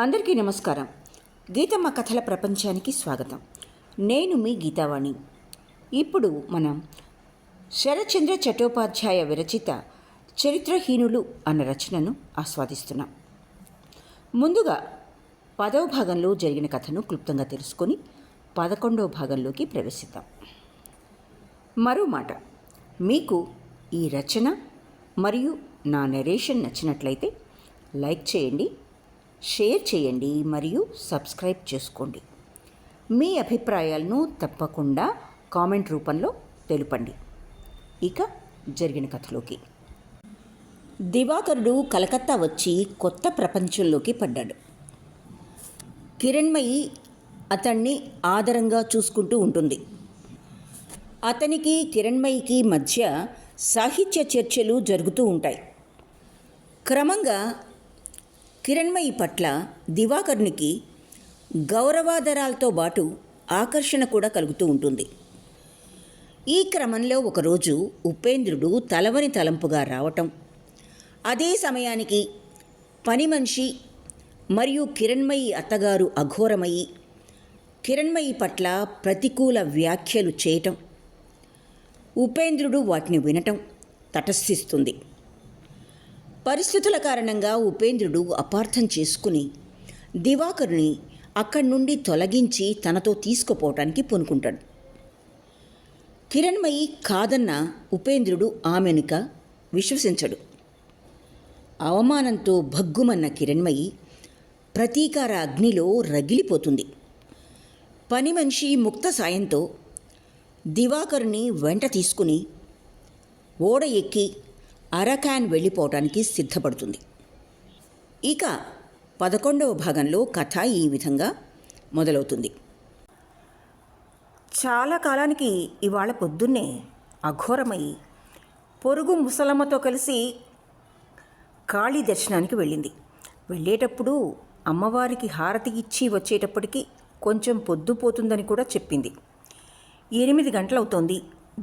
అందరికీ నమస్కారం. గీతమ్మ కథల ప్రపంచానికి స్వాగతం. నేను మీ గీతావాణి. ఇప్పుడు మనం శరత్చంద్ర చట్టోపాధ్యాయ విరచిత చరిత్రహీనులు అన్న రచనను ఆస్వాదిస్తున్నాం. ముందుగా 10వ భాగంలో జరిగిన కథను క్లుప్తంగా తెలుసుకొని 11వ భాగంలోకి ప్రవేశిద్దాం. మరో మాట, మీకు ఈ రచన మరియు నా నెరేషన్ నచ్చినట్లయితే లైక్ చేయండి, షేర్ చేయండి మరియు సబ్స్క్రైబ్ చేసుకోండి. మీ అభిప్రాయాలను తప్పకుండా కామెంట్ రూపంలో తెలుపండి. ఇక జరిగిన కథలోకి. దివాకరుడు కలకత్తా వచ్చి కొత్త ప్రపంచంలోకి పడ్డాడు. కిరణ్మయి అతన్ని ఆదరంగా చూసుకుంటూ ఉంటుంది. అతనికి కిరణ్మయికి మధ్య సాహిత్య చర్చలు జరుగుతూ ఉంటాయి. క్రమంగా కిరణ్మయి పట్ల దివాకరునికి గౌరవాదరాలతో పాటు ఆకర్షణ కూడా కలుగుతూ ఉంటుంది. ఈ క్రమంలో ఒకరోజు ఉపేంద్రుడు తలవని తలంపుగా రావటం, అదే సమయానికి పని మనిషి మరియు కిరణ్మయి అత్తగారు అఘోరమయ్యి కిరణ్మయి పట్ల ప్రతికూల వ్యాఖ్యలు చేయటం, ఉపేంద్రుడు వాటిని వినటం తటస్థిస్తుంది. పరిస్థితుల కారణంగా ఉపేంద్రుడు అపార్థం చేసుకుని దివాకరుని అక్కడి నుండి తొలగించి తనతో తీసుకుపోవటానికి పూనుకుంటాడు. కిరణ్మయి కాదన్న ఉపేంద్రుడు ఆమెనుక విశ్వసించడు. అవమానంతో భగ్గుమన్న కిరణ్మయి ప్రతీకార అగ్నిలో రగిలిపోతుంది. పని మనిషి ముక్త సాయంతో దివాకరుని వెంట తీసుకుని ఓడ ఎక్కి అరకాన్ వెళ్ళిపోవటానికి సిద్ధపడుతుంది. ఇక 11వ భాగంలో కథ ఈ విధంగా మొదలవుతుంది. చాలా కాలానికి ఇవాళ పొద్దున్నే అఘోరమై పొరుగు ముసలమ్మతో కలిసి కాళీ దర్శనానికి వెళ్ళింది. వెళ్ళేటప్పుడు అమ్మవారికి హారతి ఇచ్చి వచ్చేటప్పటికి కొంచెం పొద్దుపోతుందని కూడా చెప్పింది. 8 గంటలవుతోంది.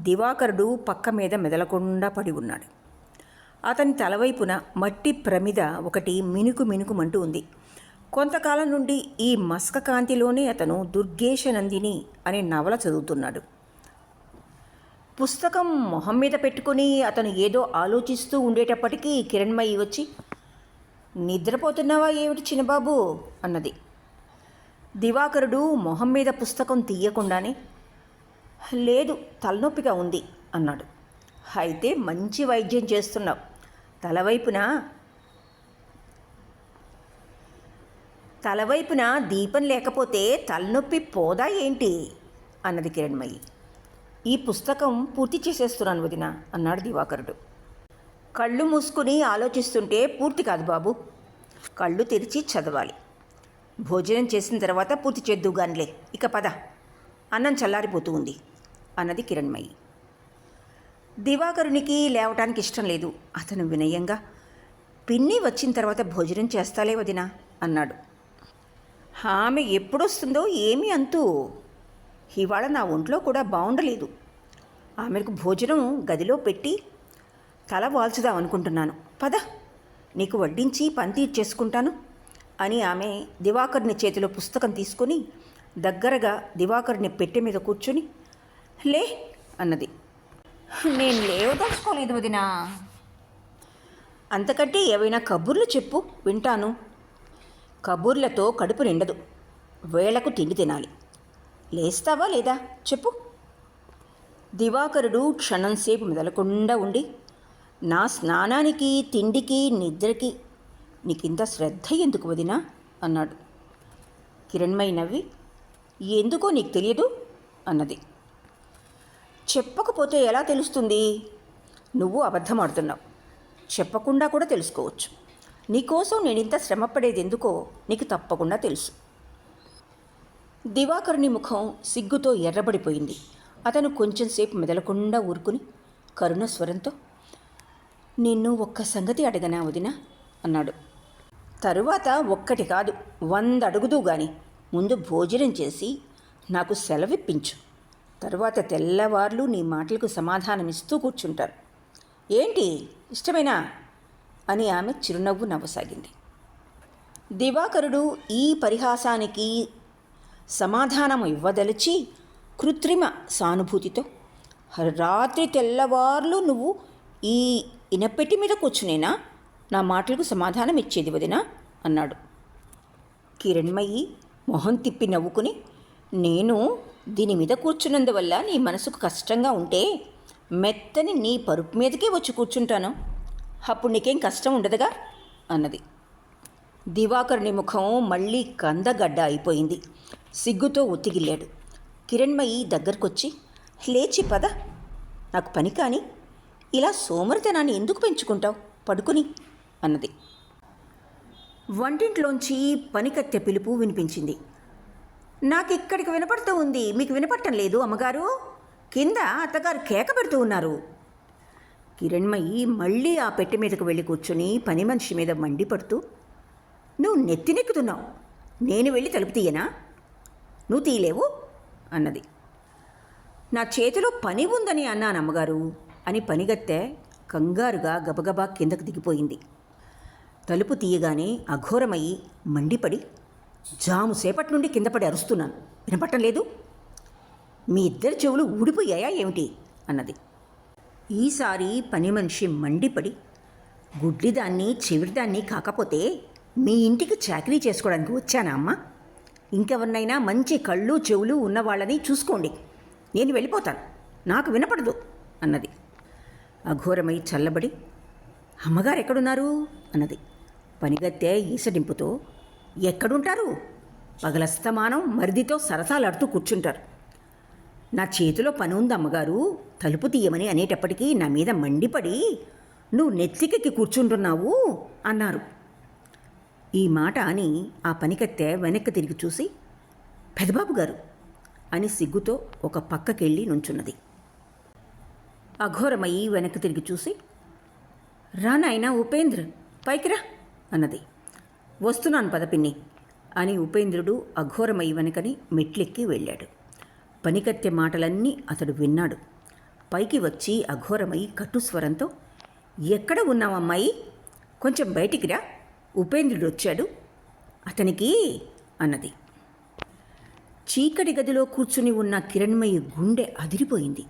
దివాకరుడు పక్క మీద మెదలకుండా పడి ఉన్నాడు. అతని తలవైపున మట్టి ప్రమిద ఒకటి మినుకుమంటూ ఉంది. కొంతకాలం నుండి ఈ మస్క కాంతిలోనే అతను దుర్గేశనందిని అనే నవల చదువుతున్నాడు. పుస్తకం మొహం మీద పెట్టుకుని అతను ఏదో ఆలోచిస్తూ ఉండేటప్పటికీ కిరణ్మయి వచ్చి, నిద్రపోతున్నావా ఏమిటి చిన్నబాబు అన్నది. దివాకరుడు మొహం మీద పుస్తకం తీయకుండానే, లేదు తలనొప్పిగా ఉంది అన్నాడు. అయితే మంచి వైద్యం చేస్తున్నావు. తలవైపున దీపం లేకపోతే తలనొప్పి పోదా ఏంటి అన్నది కిరణ్మయి. ఈ పుస్తకం పూర్తి చేసేస్తున్నాను వదిన అన్నాడు దివాకరుడు. కళ్ళు మూసుకుని ఆలోచిస్తుంటే పూర్తి కాదు బాబు, కళ్ళు తెరిచి చదవాలి. భోజనం చేసిన తర్వాత పూర్తి చేద్దుగానిలే, ఇక పద, అన్నం చల్లారిపోతూ ఉంది అన్నది కిరణ్మయి. దివాకరునికి లేవటానికి ఇష్టం లేదు. అతను వినయంగా, పిన్ని వచ్చిన తర్వాత భోజనం చేస్తాలే వదినా అన్నాడు. ఆమె ఎప్పుడొస్తుందో ఏమీ అంతూ, ఇవాళ నా ఒంట్లో కూడా బాగుండలేదు. ఆమెకు భోజనం గదిలో పెట్టి తల వాల్చుదాం అనుకుంటున్నాను. పద, నీకు వడ్డించి పని తీర్చేసుకుంటాను అని ఆమె దివాకరుని చేతిలో పుస్తకం తీసుకుని దగ్గరగా దివాకరుని పెట్టె మీద కూర్చుని, లే అన్నది. నేను లేవదలుచుకోలేదు వదినా. అంతకంటే ఏవైనా కబుర్లు చెప్పు, వింటాను. కబుర్లతో కడుపు నిండదు, వేళకు తిండి తినాలి. లేస్తావా లేదా చెప్పు. దివాకరుడు క్షణంసేపు మెదలకుండా ఉండి, నా స్నానానికి, తిండికి, నిద్రకి నీకింత శ్రద్ధ ఎందుకు వదినా అన్నాడు. కిరణ్మయి నవ్వి, ఎందుకో నీకు తెలియదు అన్నది. చెప్పకపోతే ఎలా తెలుస్తుంది? నువ్వు అబద్ధమాడుతున్నావు. చెప్పకుండా కూడా తెలుసుకోవచ్చు. నీకోసం నేను ఇంత శ్రమపడేది ఎందుకో నీకు తప్పకుండా తెలుసు. దివాకరుని ముఖం సిగ్గుతో ఎర్రబడిపోయింది. అతను కొంచెంసేపు మెదలకుండా ఊరుకుని కరుణ స్వరంతో, నిన్ను ఒక్క సంగతి అడగనా వదినా అన్నాడు. తరువాత ఒక్కటి కాదు 100 అడుగుదూ గాని ముందు భోజనం చేసి నాకు సెలవిప్పించు. తరువాత తెల్లవార్లు నీ మాటలకు సమాధానమిస్తూ కూర్చుంటారు. ఏంటి ఇష్టమేనా అని ఆమె చిరునవ్వు నవ్వసాగింది. దివాకరుడు ఈ పరిహాసానికి సమాధానం ఇవ్వదలిచి కృత్రిమ సానుభూతితో, రాత్రి తెల్లవార్లు నువ్వు ఈ ఇనపెట్టి మీద కూర్చునేనా నా మాటలకు సమాధానం ఇచ్చేది వదినా అన్నాడు. కిరణ్మయి మొహం తిప్పి నవ్వుకుని, నేను దీని మీద కూర్చున్నందువల్ల నీ మనసుకు కష్టంగా ఉంటే మెత్తని నీ పరుపు మీదకే వచ్చి కూర్చుంటాను, అప్పుడు నీకేం కష్టం ఉండదుగా అన్నది. దివాకరుని ముఖం మళ్ళీ కందగడ్డ అయిపోయింది. సిగ్గుతో ఒత్తిగిల్లాడు. కిరణ్మయి దగ్గరకొచ్చి, లేచి పద, నాకు పని కాని, ఇలా సోమరితనాన్ని ఎందుకు పెంచుకుంటావు, పడుకుని అన్నది. వంటింట్లోంచి పనికత్తె పిలుపు వినిపించింది. నాకు ఇక్కడికి వినపడుతూ ఉంది, మీకు వినపడటం లేదు అమ్మగారు, కింద అత్తగారు కేక పెడుతూ ఉన్నారు. కిరణ్మయి మళ్ళీ ఆ పెట్టె మీదకు వెళ్ళి కూర్చొని పని మనిషి మీద మండిపడుతూ, నువ్వు నెత్తినెక్కుతున్నావు, నేను వెళ్ళి తలుపు తీయనా, నువ్వు తీయలేవు అన్నది. నా చేతిలో పని ఉందని అన్నాను అమ్మగారు అని పనిగత్తె కంగారుగా గబగబా కిందకు దిగిపోయింది. తలుపు తీయగానే అఘోరమయ్యి మండిపడి, జాము సేపటి నుండి కిందపడి అరుస్తున్నాను, వినపట్టం లేదు, మీ ఇద్దరి చెవులు ఊడిపోయాయా ఏమిటి అన్నది. ఈసారి పని మనిషి మండిపడి, గుడ్లిదాన్ని చెవిటిదాన్ని కాకపోతే మీ ఇంటికి చాకరీ చేసుకోవడానికి వచ్చానా అమ్మ, ఇంకెవరినైనా మంచి కళ్ళు చెవులు ఉన్నవాళ్ళని చూసుకోండి, నేను వెళ్ళిపోతాను, నాకు వినపడదు అన్నది. అఘోరమై చల్లబడి, అమ్మగారు ఎక్కడున్నారు అన్నది. పనిగత్తె ఈసడింపుతో, ఎక్కడుంటారు, పగలస్తమానం మరిదితో సరసాలాడుతూ కూర్చుంటారు, నా చేతిలో పని ఉంది అమ్మగారు, తలుపు తీయమని అనేటప్పటికీ నా మీద మండిపడి నువ్వు నెత్తికెక్కి కూర్చుంటున్నావు అన్నారు. ఈ మాట అని ఆ పనికత్తె వెనక్కి తిరిగి చూసి, పెదబాబు గారు అని సిగ్గుతో ఒక పక్కకెళ్ళి నుంచున్నది. అఘోరమయ్యి వెనక్కి తిరిగి చూసి, రా నాయనా ఉపేంద్ర, పైకి రా అన్నది. వస్తున్నాను పదపిన్ని అని ఉపేంద్రుడు అఘోరమయ్యి వెనకని మెట్లెక్కి వెళ్ళాడు. పనికత్తె మాటలన్నీ అతడు విన్నాడు. పైకి వచ్చి అఘోరమయ్యి కట్టుస్వరంతో, ఎక్కడ ఉన్నావమ్మాయి, కొంచెం బయటికి రా, ఉపేంద్రుడు వచ్చాడు, అతనికి అన్నది. చీకటి గదిలో కూర్చుని ఉన్న కిరణ్మయి గుండె అదిరిపోయింది.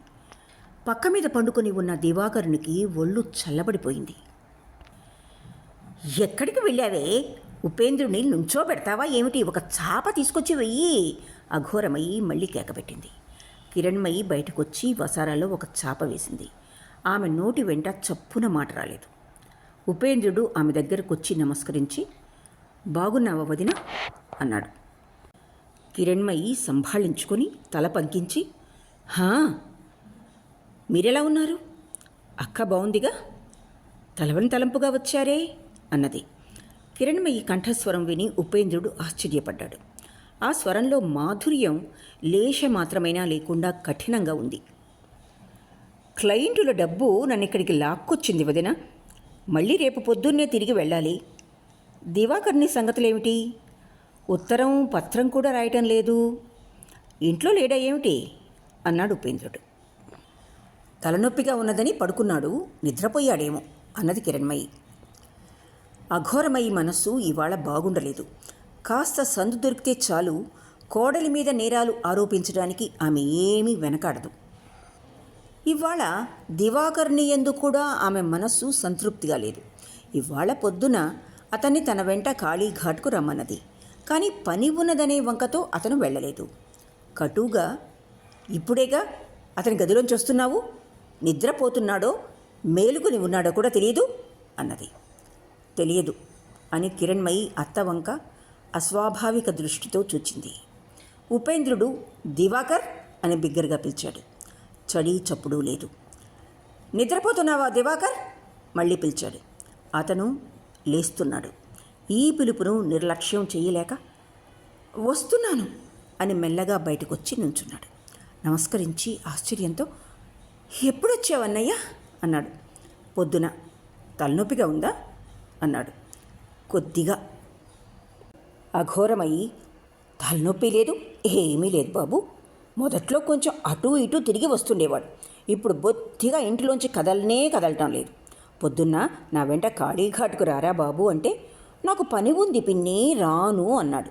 పక్క మీద పండుకొని ఉన్న దివాకరునికి ఒళ్ళు చల్లబడిపోయింది. ఎక్కడికి వెళ్ళావే, ఉపేంద్రుని నుంచోబెడతావా ఏమిటి, ఒక చాప తీసుకొచ్చి వెయ్యి అఘోరమయ్యి మళ్ళీ కేకపెట్టింది. కిరణ్మయి బయటకొచ్చి వసారాలో ఒక చాప వేసింది. ఆమె నోటి వెంట చప్పున మాట రాలేదు. ఉపేంద్రుడు ఆమె దగ్గరకొచ్చి నమస్కరించి, బాగున్నావా వదిన అన్నాడు. కిరణ్మయి సంభాళించుకొని తల పంకించి, హా, మీరెలా ఉన్నారు, అక్క బాగుందిగా, తలవని తలంపుగా వచ్చారే అన్నది. కిరణ్మయి కంఠస్వరం విని ఉపేంద్రుడు ఆశ్చర్యపడ్డాడు. ఆ స్వరంలో మాధుర్యం లేశ మాత్రమైనా లేకుండా కఠినంగా ఉంది. క్లయింటుల డబ్బు నన్ను ఇక్కడికి లాక్కొచ్చింది వదిన, మళ్ళీ రేపు పొద్దున్నే తిరిగి వెళ్ళాలి. దివాకర్ని సంగతులేమిటి, ఉత్తరం పత్రం కూడా రాయటం లేదు, ఇంట్లో లేడా ఏమిటి అన్నాడు ఉపేంద్రుడు. తలనొప్పిగా ఉన్నదని పడుకున్నాడు, నిద్రపోయాడేమో అన్నది కిరణ్మయి. అఘోరమయి మనస్సు ఇవాళ బాగుండలేదు. కాస్త సందు దొరికితే చాలు కోడలి మీద నేరాలు ఆరోపించడానికి ఆమె ఏమీ వెనకాడదు. ఇవాళ దివాకర్ని యందు కూడా ఆమె మనస్సు సంతృప్తిగా లేదు. ఇవాళ పొద్దున అతన్ని తన వెంట కాళీఘాట్కు రమ్మన్నది, కానీ పని ఉన్నదనే వంకతో అతను వెళ్ళలేదు. కటుగా, ఇప్పుడేగా అతని గదిలోంచి వస్తున్నావు, నిద్రపోతున్నాడో మేలుకుని ఉన్నాడో కూడా తెలియదు అన్నది. తెలియదు అని కిరణ్మయి అత్తవంక అస్వాభావిక దృష్టితో చూచింది. ఉపేంద్రుడు దివాకర్ అని బిగ్గరగా పిలిచాడు. చడి చప్పుడు లేదు. నిద్రపోతున్నావా దివాకర్ మళ్ళీ పిలిచాడు. అతను లేస్తున్నాడు. ఈ పిలుపును నిర్లక్ష్యం చేయలేక, వస్తున్నాను అని మెల్లగా బయటకొచ్చి నుంచున్నాడు. నమస్కరించి ఆశ్చర్యంతో, ఎప్పుడొచ్చావన్నయ్య అన్నాడు. పొద్దున. తలనొప్పిగా ఉందా అన్నాడు. కొద్దిగా. అఘోరమయ్యి, తలనొప్పి లేదు, ఏమీ లేదు బాబు, మొదట్లో కొంచెం అటూ ఇటూ తిరిగి వస్తుండేవాడు, ఇప్పుడు బొత్తిగా ఇంటిలోంచి కదలటం లేదు. పొద్దున్న నా వెంట కాళీఘాట్కు రారా బాబు అంటే నాకు పని ఉంది పిన్ని, రాను అన్నాడు.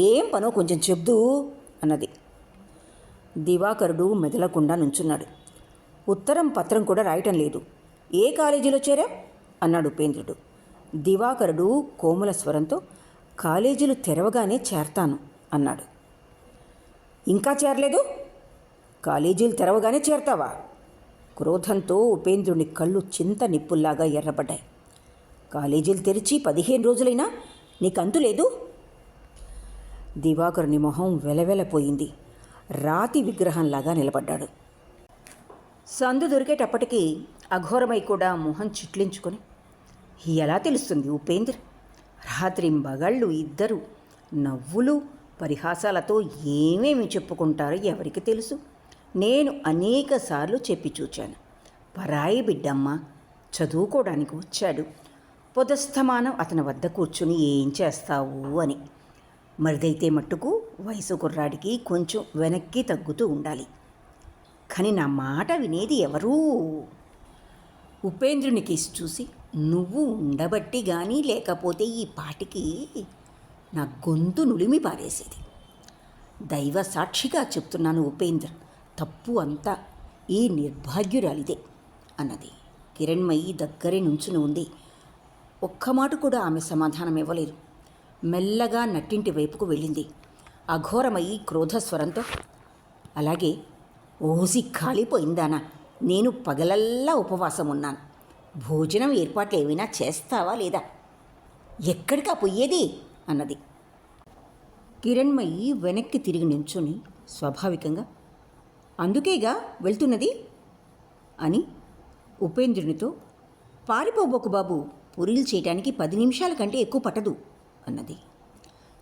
ఏం పనో కొంచెం చెప్దు అన్నది. దివాకరుడు మెదలకుండా నుంచున్నాడు. ఉత్తరం పత్రం కూడా రాయటం లేదు. ఏ కాలేజీలో చేరా అన్నాడు ఉపేంద్రుడు. దివాకరుడు కోమల స్వరంతో కాలేజీలు తెరవగానే చేరతాను అన్నాడు. ఇంకా చేరలేదు? కాలేజీలు తెరవగానే చేరతావా? క్రోధంతో ఉపేంద్రుని కళ్ళు చింత నిప్పుల్లాగా ఎర్రబడ్డాయి. కాలేజీలు తెరిచి 15 రోజులైనా నీకంతు లేదు? దివాకరుని మొహం వెలవెలపోయింది. రాతి విగ్రహంలాగా నిలబడ్డాడు. సందు దొరికేటప్పటికీ అఘోరమై కూడా మొహం చిట్లించుకొని, ఎలా తెలుస్తుంది ఉపేంద్ర? రాత్రింబగళ్ళు ఇద్దరు నవ్వులు పరిహాసాలతో ఏమేమి చెప్పుకుంటారో ఎవరికి తెలుసు? నేను అనేకసార్లు చెప్పి చూచాను. పరాయి బిడ్డమ్మ, చదువుకోవడానికి వచ్చాడు, పొదస్తమానం అతని వద్ద కూర్చుని ఏం చేస్తావు అని. మరిదైతే మట్టుకు వయసు కుర్రాడికి కొంచెం వెనక్కి తగ్గుతూ ఉండాలి. కానీ నా మాట వినేది ఎవరూ? ఉపేంద్రుని కేసి చూసి, నువ్వు ఉండబట్టి కానీ లేకపోతే ఈ పాటికి నా గొంతు నులిమి పారేసేది. దైవ సాక్షిగా చెప్తున్నాను ఉపేంద్ర, తప్పు అంతా ఈ నిర్భాగ్యురాలిదే అన్నది. కిరణ్మయి దగ్గరే నుంచుని ఉంది. ఒక్క మాట కూడా ఆమె సమాధానం ఇవ్వలేదు. మెల్లగా నట్టింటి వైపుకు వెళ్ళింది. అఘోరమయి క్రోధస్వరంతో, అలాగే ఓసి కాలిపోయిందానా, నేను పగలల్లా ఉపవాసం ఉన్నాను. భోజనం ఏర్పాట్లు ఏమైనా చేస్తావా లేదా? ఎక్కడికా పోయేది అన్నది. కిరణ్మయి వెనక్కి తిరిగి నించుని స్వాభావికంగా, అందుకేగా వెళ్తున్నది అని ఉపేంద్రునితో, పారిపోబోకు బాబు, పూరీలు చేయటానికి 10 నిమిషాల కంటే ఎక్కువ పట్టదు అన్నది.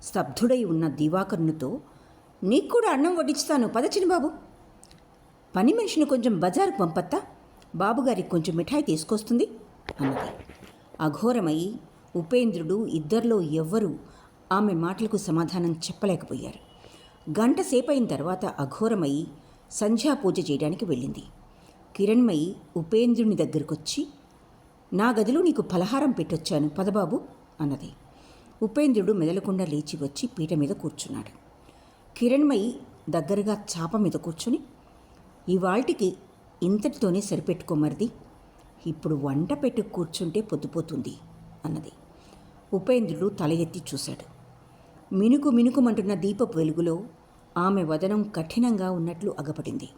స్తబ్దుడై ఉన్న దివాకరునితో, నీకు కూడా అన్నం వడ్డించుతాను, పదచిని బాబు. పని మనిషిని కొంచెం బజారుకు పంపత్తా, బాబుగారికి కొంచెం మిఠాయి తీసుకొస్తుంది అన్నది. అఘోరమయి ఉపేంద్రుడు ఇద్దరిలో ఎవ్వరూ ఆమె మాటలకు సమాధానం చెప్పలేకపోయారు. గంట సేపైన తర్వాత అఘోరమయి సంధ్యాపూజ చేయడానికి వెళ్ళింది. కిరణ్మయి ఉపేంద్రుని దగ్గరకొచ్చి, నా గదిలో నీకు పలహారం పెట్టొచ్చాను, పదబాబు అన్నది. ఉపేంద్రుడు మెదలకుండా లేచి వచ్చి పీట మీద కూర్చున్నాడు. కిరణ్మయి దగ్గరగా చాప మీద కూర్చుని, ఇవాల్టికి ఇంతటితోనే సరిపెట్టుకోమరిది, ఇప్పుడు వంట పెట్టు కూర్చుంటే పొద్దుపోతుంది అన్నది. ఉపేంద్రుడు తల ఎత్తి చూశాడు. మినుకు మినుకుమంటున్న దీపపు వెలుగులో ఆమె వదనం కఠినంగా ఉన్నట్లు అగపడింది.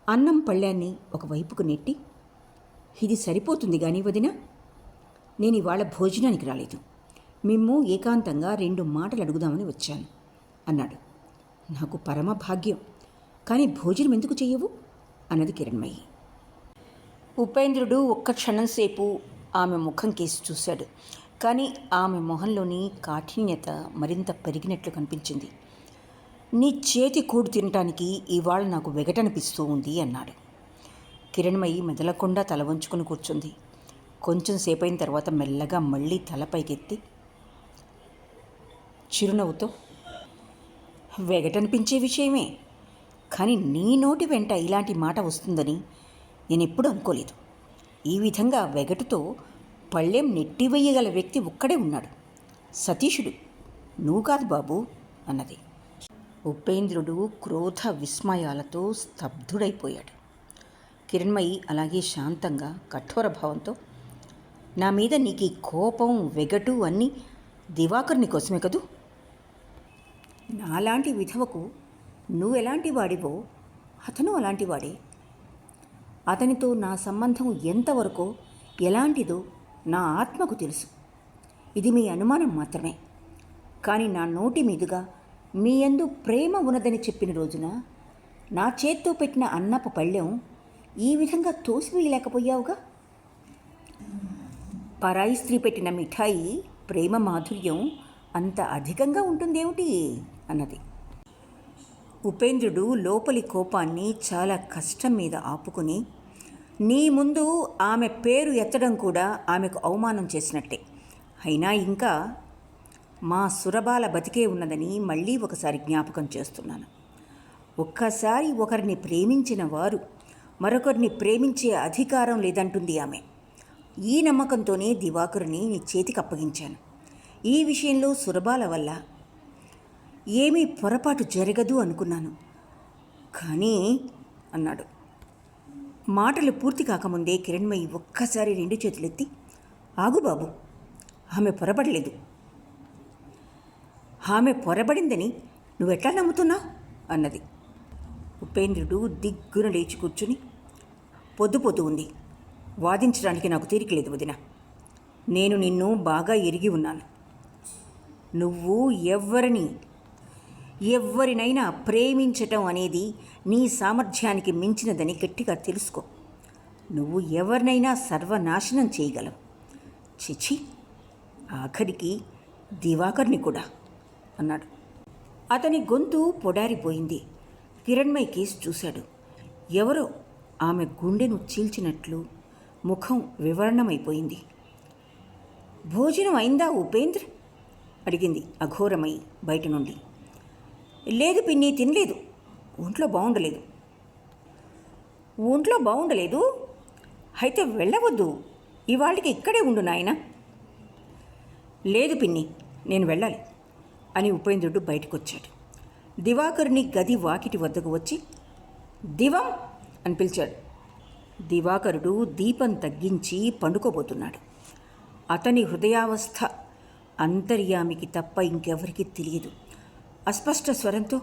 అన్నం పళ్ళాన్ని ఒకవైపుకు నెట్టి, ఇది సరిపోతుంది కానీ వదినా, నేను ఇవాళ భోజనానికి రాలేదు, మిమ్ము ఏకాంతంగా 2 మాటలు అడుగుదామని వచ్చాను అన్నాడు. నాకు పరమ భాగ్యం, కానీ భోజనం ఎందుకు చెయ్యవు అన్నది కిరణ్మయి. ఉపేంద్రుడు ఒక్క క్షణం సేపు ఆమె ముఖం కేసి చూశాడు. కానీ ఆమె మొహంలోని కాఠిన్యత మరింత పెరిగినట్లు కనిపించింది. నీ చేతి కూడు తినటానికి ఇవాళ నాకు వెగటనిపిస్తూ ఉంది అన్నాడు. కిరణ్మయి మెదలకుండా తల వంచుకుని కూర్చుంది. కొంచెం సేపైన తర్వాత మెల్లగా మళ్ళీ తలపైకెత్తి చిరునవ్వుతో, వెగటనిపించే విషయమే, కానీ నీ నోటి వెంట ఇలాంటి మాట వస్తుందని నేను ఎప్పుడూ అనుకోలేదు. ఈ విధంగా వెగటుతో పళ్ళెం నెట్టివేయగల వ్యక్తి ఒక్కడే ఉన్నాడు, సతీషుడు, నువ్వు కాదు బాబు అన్నది. ఉపేంద్రుడు క్రోధ విస్మయాలతో స్తబ్దుడైపోయాడు. కిరణ్మయి అలాగే శాంతంగా కఠోర భావంతో, నా మీద నీకు ఈ కోపం వెగటు అన్నీ దివాకరుని కోసమే కదూ? నాలాంటి విధవకు నువ్వెలాంటి వాడివో అతను అలాంటి వాడే. అతనితో నా సంబంధం ఎంతవరకో ఎలాంటిదో నా ఆత్మకు తెలుసు. ఇది మీ అనుమానం మాత్రమే. కానీ నా నోటి మీదుగా మీ యందు ప్రేమ ఉన్నదని చెప్పిన రోజున నా చేత్తో పెట్టిన అన్నపు పళ్ళెం ఈ విధంగా తోసివేయలేకపోయావుగా. పరాయి స్త్రీ పెట్టిన మిఠాయి ప్రేమ మాధుర్యం అంత అధికంగా ఉంటుందేమిటి అన్నది. ఉపేంద్రుడు లోపలి కోపాన్ని చాలా కష్టం మీద ఆపుకుని, నీ ముందు ఆమె పేరు ఎత్తడం కూడా ఆమెకు అవమానం చేసినట్టే. అయినా ఇంకా మా సురబాల బతికే ఉన్నదని మళ్ళీ ఒకసారి జ్ఞాపకం చేస్తున్నాను. ఒక్కసారి ఒకరిని ప్రేమించిన వారు మరొకరిని ప్రేమించే అధికారం లేదంటుంది ఆమె. ఈ నమ్మకంతోనే దివాకరుని నీ చేతికి అప్పగించాను. ఈ విషయంలో సురభాల వల్ల ఏమీ పొరపాటు జరగదు అనుకున్నాను. కానీ అన్నాడు. మాటలు పూర్తి కాకముందే కిరణ్మయి ఒక్కసారి 2 చేతులెత్తి, ఆగు బాబు, ఆమె పొరబడలేదు. ఆమె పొరబడిందని నువ్వెట్లా నమ్ముతున్నావు అన్నది. ఉపేంద్రుడు దిగ్గున లేచి కూర్చుని, పొద్దు ఉంది, వాదించడానికి నాకు తీరికలేదు వదిన. నేను నిన్ను బాగా ఎరిగి ఉన్నాను. నువ్వు ఎవరినైనా ప్రేమించటం అనేది నీ సామర్థ్యానికి మించినదని గట్టిగా తెలుసుకో. నువ్వు ఎవరినైనా సర్వనాశనం చేయగలవు. చిచి, ఆఖరికి దివాకర్ని కూడా అన్నాడు. అతని గొంతు పొడారిపోయింది. కిరణ్మయి కేసు చూశాడు. ఎవరో ఆమె గుండెను చీల్చినట్లు ముఖం వివరణమైపోయింది. భోజనం అయిందా ఉపేంద్ర అడిగింది అఘోరమై బయట నుండి. లేదు పిన్ని, తినలేదు. ఒంట్లో బాగుండలేదు. అయితే వెళ్ళవద్దు, ఇవాళకి ఇక్కడే ఉండు నాయన. లేదు పిన్ని, నేను వెళ్ళాలి అని ఉపేంద్రుడు బయటకొచ్చాడు. దివాకరుని గది వాకిటి వద్దకు వచ్చి, దివం అని పిలిచాడు. దివాకరుడు దీపం తగ్గించి పండుకోబోతున్నాడు. అతని హృదయావస్థ అంతర్యామికి తప్ప ఇంకెవరికీ తెలియదు. అస్పష్ట స్వరంతో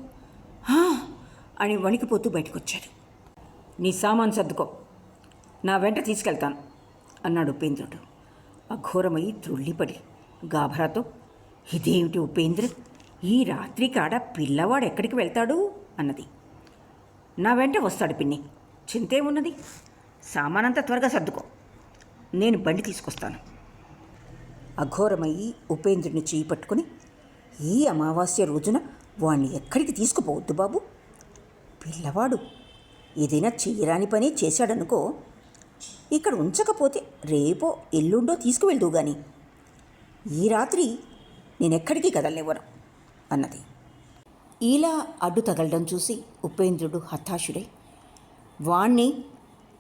అని వణికిపోతూ బయటకొచ్చాడు. నీ సామాను సర్దుకో, నా వెంట తీసుకెళ్తాను అన్నాడు ఉపేంద్రుడు. అఘోరమై త్రుళ్ళిపడి గాభరాతో, ఇదేమిటి ఉపేంద్ర, ఈ రాత్రి కాడ పిల్లవాడు ఎక్కడికి వెళ్తాడు అన్నది. నా వెంట వస్తాడు పిన్ని, చింతే ఉన్నది. సామానంతా త్వరగా సర్దుకో, నేను బండి తీసుకొస్తాను. అఘోరమయ్యి ఉపేంద్రుని చేయి పట్టుకుని, ఈ అమావాస్య రోజున వాణ్ణి ఎక్కడికి తీసుకుపోవద్దు బాబు. పిల్లవాడు ఏదైనా చెయ్యరాని పని చేశాడనుకో, ఇక్కడ ఉంచకపోతే రేపో ఎల్లుండో తీసుకువెళ్దు గాని ఈ రాత్రి నేనెక్కడికి కదలనివ్వను అన్నది. ఇలా అడ్డు తగలడం చూసి ఉపేంద్రుడు హతాశుడై, వాణ్ణి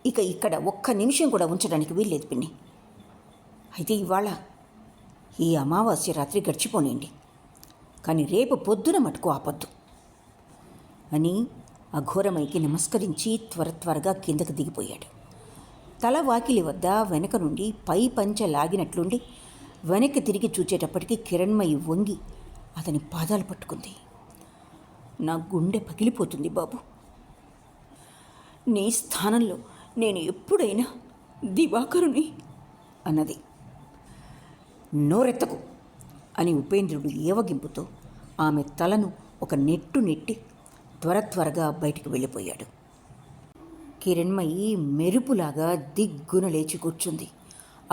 ఇక ఇక్కడ ఒక్క నిమిషం కూడా ఉంచడానికి వీల్లేదు పిన్ని. అయితే ఇవాళ ఈ అమావాస్య రాత్రి గడిచిపోనియండి, కానీ రేపు పొద్దున మటుకు ఆపొద్దు అని అఘోరమైకి నమస్కరించి త్వరగా కిందకు దిగిపోయాడు. తల వాకిలి వద్ద వెనక నుండి పై పంచె లాగినట్లుండి వెనక్కి తిరిగి చూచేటప్పటికి కిరణ్మయి వంగి అతని పాదాలు పట్టుకుంది. నా గుండె పగిలిపోతుంది బాబు. నీ స్థానంలో నేను ఎప్పుడైనా దివాకరుని అన్నది. నోరెత్తకు అని ఉపేంద్రుడు ఏవగింపుతో ఆమె తలను ఒక నెట్టు నెట్టి త్వరగా బయటికి వెళ్ళిపోయాడు. కిరణ్మయి మెరుపులాగా దిగ్గున లేచి కూర్చుంది.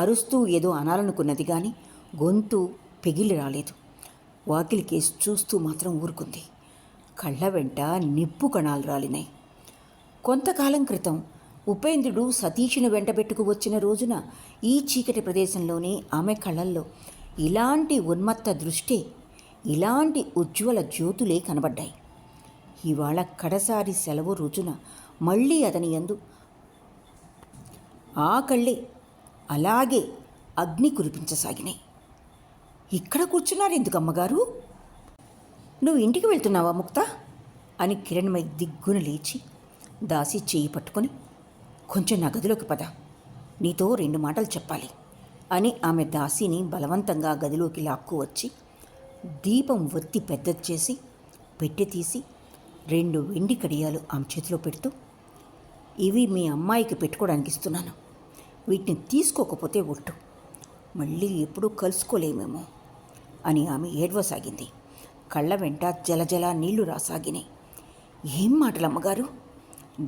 అరుస్తూ ఏదో అనాలనుకున్నది కానీ గొంతు పెగిలి రాలేదు. వాకిలి కేసు చూస్తూ మాత్రం ఊరుకుంది. కళ్ళ వెంట నిప్పు కణాలు రాలినాయి. కొంతకాలం క్రితం ఉపేంద్రుడు సతీషుని వెంటబెట్టుకు వచ్చిన రోజున ఈ చీకటి ప్రదేశంలోనే ఆమె కళ్ళల్లో ఇలాంటి ఉన్మత్త దృష్టే, ఇలాంటి ఉజ్వల జ్యోతులే కనబడ్డాయి. ఇవాళ కడసారి సెలవు రోజున మళ్ళీ అతని యందు ఆ కళ్ళే అలాగే అగ్ని కురిపించసాగినాయి. ఇక్కడ కూర్చున్నారు ఎందుకు అమ్మగారు? నువ్వు ఇంటికి వెళ్తున్నావా ముక్త అని కిరణ్మయి దిగ్గున లేచి దాసి చేయి పట్టుకొని, కొంచెం నా గదిలోకి పద, నీతో 2 మాటలు చెప్పాలి అని ఆమె దాసిని బలవంతంగా గదిలోకి లాక్కు వచ్చి దీపం ఒత్తి పెద్దది చేసి పెట్టె తీసి 2 వెండి కడియాలు ఆమె చేతిలో పెడుతూ, ఇవి మీ అమ్మాయికి పెట్టుకోవడానికి ఇస్తున్నాను, వీటిని తీసుకోకపోతే ఒట్టు, మళ్ళీ ఎప్పుడూ కలుసుకోలేమేమో అని ఆమె ఏడవసాగింది. కళ్ళ వెంట జలజల నీళ్లు రాసాగినాయి. ఏం మాటలు అమ్మగారు?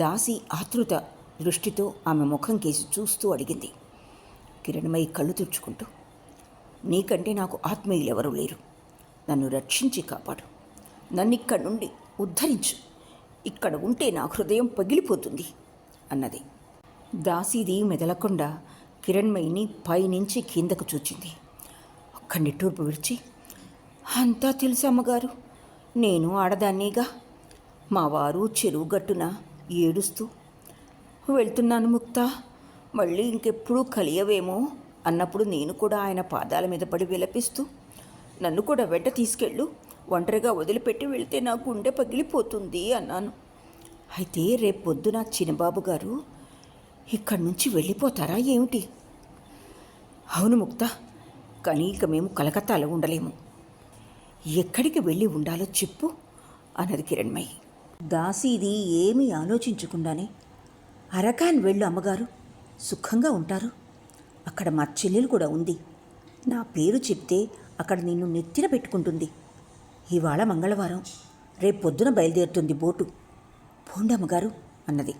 దాసి ఆతృత దృష్టితో ఆమె ముఖం కేసి చూస్తూ అడిగింది. కిరణ్మయి కళ్ళు తుడుచుకుంటూ, నీకంటే నాకు ఆత్మీయులు ఎవరూ లేరు, నన్ను రక్షించి కాపాడు, నన్ను ఇక్కడి నుండి ఉద్ధరించు, ఇక్కడ ఉంటే నా హృదయం పగిలిపోతుంది అన్నది. దాసీది మెదలకుండా కిరణ్మయిని పైనుంచి కిందకు చూచింది. ఒక్క నిట్టూర్పు విడిచి, అంతా తెలుసు అమ్మగారు, నేను ఆడదాన్నిగా, మా వారు చెరువు గట్టున ఏడుస్తూ వెళ్తున్నాను ముక్త, మళ్ళీ ఇంకెప్పుడు కలియవేమో అన్నప్పుడు నేను కూడా ఆయన పాదాల మీద పడి విలపిస్తూ నన్ను కూడా వెంట తీసుకెళ్ళు, ఒంటరిగా వదిలిపెట్టి వెళ్తే నా గుండె పగిలిపోతుంది అన్నాను. అయితే రేపు పొద్దున చిన్నబాబు గారు ఇక్కడి నుంచి వెళ్ళిపోతారా ఏమిటి? అవును ముక్త, కానీ ఇక మేము కలకత్తాలో ఉండలేము. ఎక్కడికి వెళ్ళి ఉండాలో చెప్పు అన్నది కిరణ్మయి. దాసీది ఏమీ ఆలోచించకుండానే, అరకాన్ వెళ్ళు అమ్మగారు, సుఖంగా ఉంటారు. అక్కడ మా చెల్లెలు కూడా ఉంది. నా పేరు చెప్తే అక్కడ నిన్ను నెత్తిన పెట్టుకుంటుంది. ఇవాళ మంగళవారం, రేపు పొద్దున బయలుదేరుతుంది బోటు. పోండి అమ్మగారు అన్నది.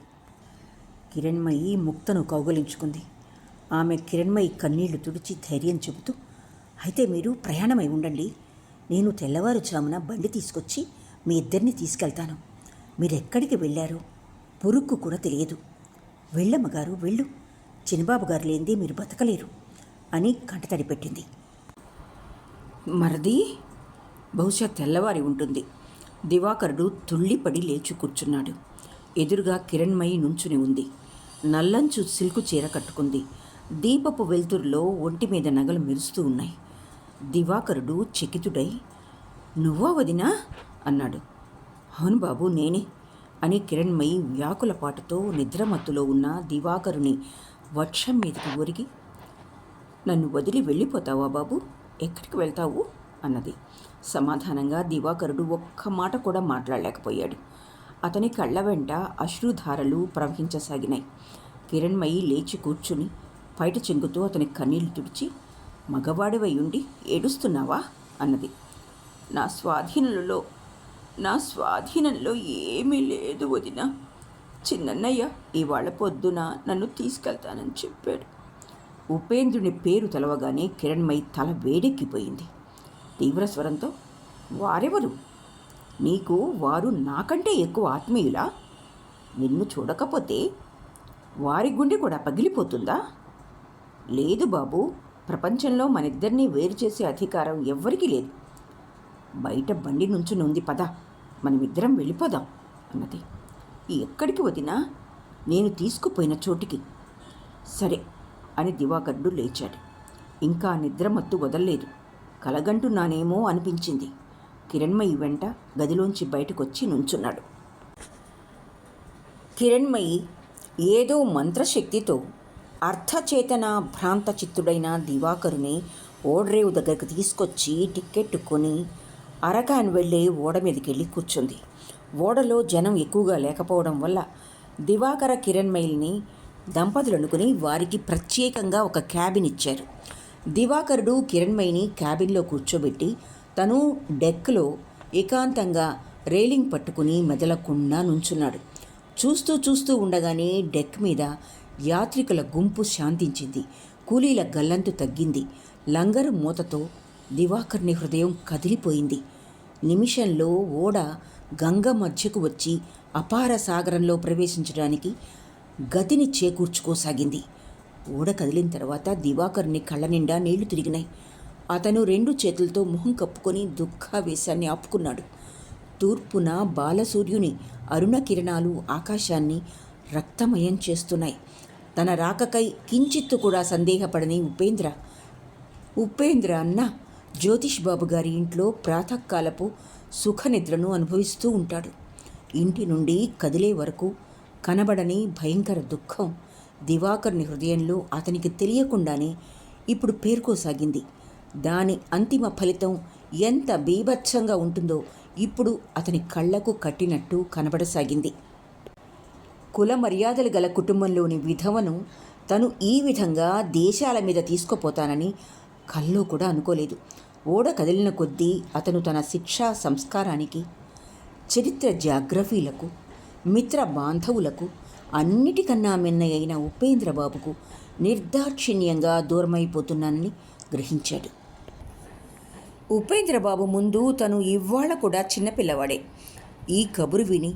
కిరణ్మయి ముక్తను కౌగలించుకుంది. ఆమె కిరణ్మయి కన్నీళ్లు తుడిచి ధైర్యం చెబుతూ, అయితే మీరు ప్రయాణమై ఉండండి, నేను తెల్లవారుజామున బండి తీసుకొచ్చి మీ ఇద్దరిని తీసుకెళ్తాను. మీరెక్కడికి వెళ్ళారో పురుక్కు కూడా తెలియదు. వెళ్ళమ్మగారు వెళ్ళు, చిన్నబాబు గారు లేనిదే మీరు బతకలేరు అని కంటతడి పెట్టింది. మరది బహుశా తెల్లవారి ఉంటుంది. దివాకరుడు తుళ్ళిపడి లేచి కూర్చున్నాడు. ఎదురుగా కిరణ్మయి నుంచుని ఉంది. నల్లంచు సిల్కు చీర కట్టుకుంది. దీపపు వెలుతురులో ఒంటి మీద నగలు మెరుస్తూ ఉన్నాయి. దివాకరుడు చకితుడై, నువ్వా వదినా అన్నాడు. అవును బాబు, నేనే అని కిరణ్మయి వ్యాకులపాటుతో నిద్రమత్తులో ఉన్న దివాకరుని వక్షం మీదకి ఒరిగి, నన్ను వదిలి వెళ్ళిపోతావా బాబు, ఎక్కడికి వెళ్తావు అన్నది. సమాధానంగా దివాకరుడు ఒక్క మాట కూడా మాట్లాడలేకపోయాడు. అతని కళ్ళ వెంట అశ్రుధారలు ప్రవహించసాగినాయి. కిరణ్మయి లేచి కూర్చుని పైట చెంగుతూ అతని కన్నీళ్లు తుడిచి, మగవాడివై ఉండి ఏడుస్తున్నావా అన్నది. నా స్వాధీనంలో ఏమీ లేదు వదిన. చిన్నన్నయ్య ఇవాళ పొద్దున నన్ను తీసుకెళ్తానని చెప్పాడు. ఉపేంద్రుని పేరు తెలవగానే కిరణ్మయి తల వేడెక్కిపోయింది. తీవ్ర స్వరంతో, వారెవరు? నీకు వారు నాకంటే ఎక్కువ ఆత్మీయులా? నిన్ను చూడకపోతే వారి గుండె కూడా పగిలిపోతుందా? లేదు బాబు, ప్రపంచంలో మనిద్దరినీ వేరు చేసే అధికారం ఎవ్వరికీ లేదు. బయట బండి నుంచునుంది, పద మనమిద్దరం వెళ్ళిపోదాం అన్నది. ఎక్కడికి వదినా? నేను తీసుకుపోయిన చోటికి. సరే అని దివాకరుడు లేచాడు. ఇంకా నిద్రమత్తు వదల్లేదు. కలగంటున్నానేమో అనిపించింది. కిరణ్మయి వెంట గదిలోంచి బయటకొచ్చి నుంచున్నాడు. కిరణ్మయి ఏదో మంత్రశక్తితో అర్థచేతన భ్రాంత చిత్తుడైన దివాకరుని ఓడరేవు దగ్గరికి తీసుకొచ్చి టిక్కెట్ కొని అరకాన్ వెళ్ళే ఓడ మీదకి వెళ్ళి కూర్చుంది. ఓడలో జనం ఎక్కువగా లేకపోవడం వల్ల దివాకర కిరణ్మయిల్ని దంపతులు అనుకుని వారికి ప్రత్యేకంగా ఒక క్యాబిన్ ఇచ్చారు. దివాకరుడు కిరణ్మయిని క్యాబిన్లో కూర్చోబెట్టి తను డెక్లో ఏకాంతంగా రైలింగ్ పట్టుకుని మెదలకుండా నుంచున్నాడు. చూస్తూ ఉండగానే డెక్ మీద యాత్రికుల గుంపు శాంతించింది. కూలీల గల్లంతు తగ్గింది. లంగరు మూతతో దివాకర్ని హృదయం కదిలిపోయింది. నిమిషంలో ఓడ గంగ మధ్యకు వచ్చి అపార సాగరంలో ప్రవేశించడానికి గతిని చేకూర్చుకోసాగింది. ఓడ కదిలిన తర్వాత దివాకర్ని కళ్ళ నిండా నీళ్లు తిరిగినాయి. అతను 2 చేతులతో మొహం కప్పుకొని దుఃఖావేశాన్ని ఆపుకున్నాడు. తూర్పున బాలసూర్యుని అరుణ కిరణాలు ఆకాశాన్ని రక్తమయం చేస్తున్నాయి. తన రాకకై కించిత్తు కూడా సందేహపడని ఉపేంద్ర అన్న జ్యోతిష్ బాబు గారి ఇంట్లో ప్రాతకాలపు సుఖనిద్రను అనుభవిస్తూ ఉంటాడు. ఇంటి నుండి కదిలే వరకు కనబడని భయంకర దుఃఖం దివాకర్ని హృదయంలో అతనికి తెలియకుండానే ఇప్పుడు పేర్కోసాగింది. దాని అంతిమ ఫలితం ఎంత బీభత్సంగా ఉంటుందో ఇప్పుడు అతని కళ్లకు కట్టినట్టు కనబడసాగింది. కుల మర్యాదలు గల కుటుంబంలోని విధవను తను ఈ విధంగా దేశాల మీద తీసుకుపోతానని కల్లో కూడా అనుకోలేదు. ఓడ కదిలిన కొద్దీ అతను తన శిక్షా సంస్కారానికి, చరిత్ర జాగ్రఫీలకు, మిత్ర బాంధవులకు, అన్నిటికన్నా మిన్నయైన ఉపేంద్రబాబుకు నిర్దాక్షిణ్యంగా దూరమైపోతున్నానని గ్రహించాడు. ఉపేంద్రబాబు ముందు తను ఇవాళ కూడా చిన్నపిల్లవాడే. ఈ కబురు విని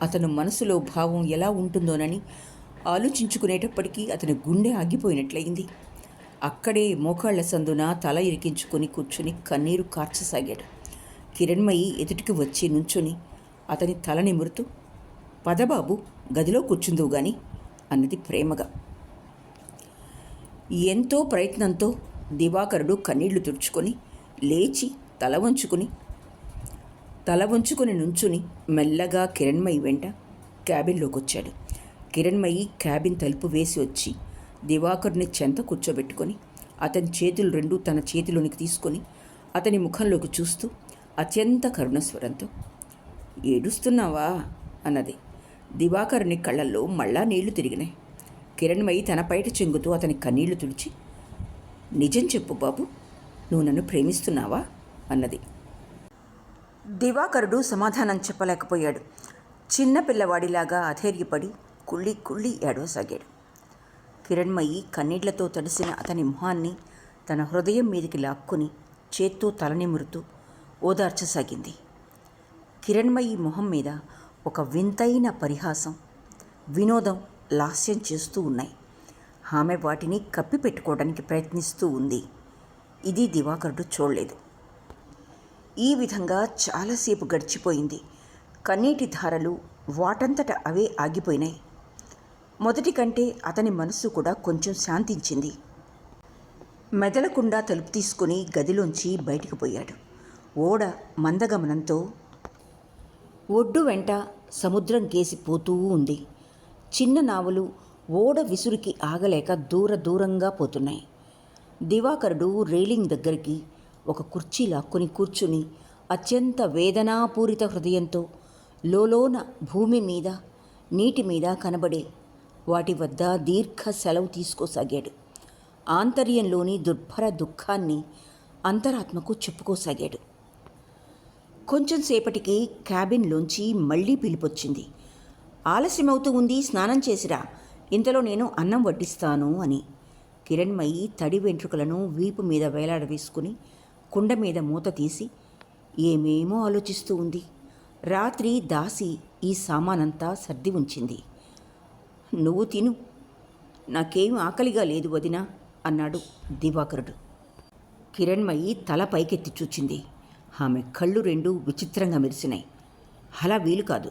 అతను మనసులో భావం ఎలా ఉంటుందోనని ఆలోచించుకునేటప్పటికీ అతని గుండె ఆగిపోయినట్లయింది. అక్కడే మోకాళ్ల సందున తల ఇరికించుకొని కూర్చుని కన్నీరు కార్చసాగాడు. కిరణ్మయి ఎదుటికి వచ్చి నుంచుని అతని తల నిమురుతూ, పదబాబు గదిలో కూర్చుందువు గాని అన్నది ప్రేమగా. ఎంతో ప్రయత్నంతో దివాకరుడు కన్నీళ్లు తుడుచుకొని లేచి తల వంచుకుని నుంచుని మెల్లగా కిరణ్మయి వెంట క్యాబిన్లోకి వచ్చాడు. కిరణ్మయి క్యాబిన్ తలుపు వేసి వచ్చి దివాకర్ని చెంత కూర్చోబెట్టుకొని అతని చేతులు రెండూ తన చేతిలోనికి తీసుకొని అతని ముఖంలోకి చూస్తూ అత్యంత కరుణస్వరంతో, ఏడుస్తున్నావా అన్నది. దివాకరుని కళ్ళల్లో మళ్ళా నీళ్లు తిరిగినాయి. కిరణ్మయి తన పైట చెంగుతూ అతని కన్నీళ్లు తుడిచి, నిజం చెప్పు బాబు, నువ్వు నన్ను ప్రేమిస్తున్నావా అన్నది. దివాకరుడు సమాధానం చెప్పలేకపోయాడు. చిన్న పిల్లవాడిలాగా అధైర్యపడి కుళ్ళి కుళ్ళి ఏడవసాగాడు. కిరణ్మయి కన్నీళ్లతో తడిసిన అతని మొహాన్ని తన హృదయం మీదికి లాక్కుని చేత్తో తలనిమురుతూ ఓదార్చసాగింది. కిరణ్మయి మొహం మీద ఒక వింతైన పరిహాసం, వినోదం, లాస్యం చేస్తూ ఉన్నాయి. ఆమె వాటిని కప్పిపెట్టుకోవడానికి ప్రయత్నిస్తూ ఉంది. ఇది దివాకరుడు చూడలేదు. ఈ విధంగా చాలాసేపు గడిచిపోయింది. కన్నీటి ధారలు వాటంతట అవే ఆగిపోయినాయి. మొదటి కంటే అతని మనస్సు కూడా కొంచెం శాంతించింది. మెదలకుండా తలుపు తీసుకుని గదిలోంచి బయటికి పోయాడు. ఓడ మందగమనంతో ఒడ్డు వెంట సముద్రం కేసి పోతూ ఉంది. చిన్న నావలు ఓడ విసురుకి ఆగలేక దూరంగా పోతున్నాయి. దివాకరుడు రైలింగ్ దగ్గరికి ఒక కుర్చీ లాక్కొని కూర్చుని అత్యంత వేదనాపూరిత హృదయంతో లోలోన భూమి మీద నీటి మీద కనబడే వాటి వద్ద దీర్ఘ సెలవు తీసుకోసాగాడు. ఆంతర్యంలోని దుర్భర దుఃఖాన్ని అంతరాత్మకు చెప్పుకోసాగాడు. కొంచెం సేపటికి క్యాబిన్లోంచి మళ్ళీ పిలిపొచ్చింది. ఆలస్యమవుతూ ఉంది, స్నానం చేసిరా, ఇంతలో నేను అన్నం వడ్డిస్తాను అని. కిరణ్మయి తడి వెంట్రుకలను వీపు మీద వేలాడవేసుకుని కుండ మీద మూత తీసి ఏమేమో ఆలోచిస్తూ ఉంది. రాత్రి దాసి ఈ సామానంతా సర్ది ఉంచింది. నువ్వు తిను, నాకేం ఆకలిగా లేదు వదినా అన్నాడు దివాకరుడు. కిరణ్మయి తల పైకెత్తి చూచింది. ఆమె కళ్ళు రెండు విచిత్రంగా మెరిసినాయి. అలా వీలు కాదు,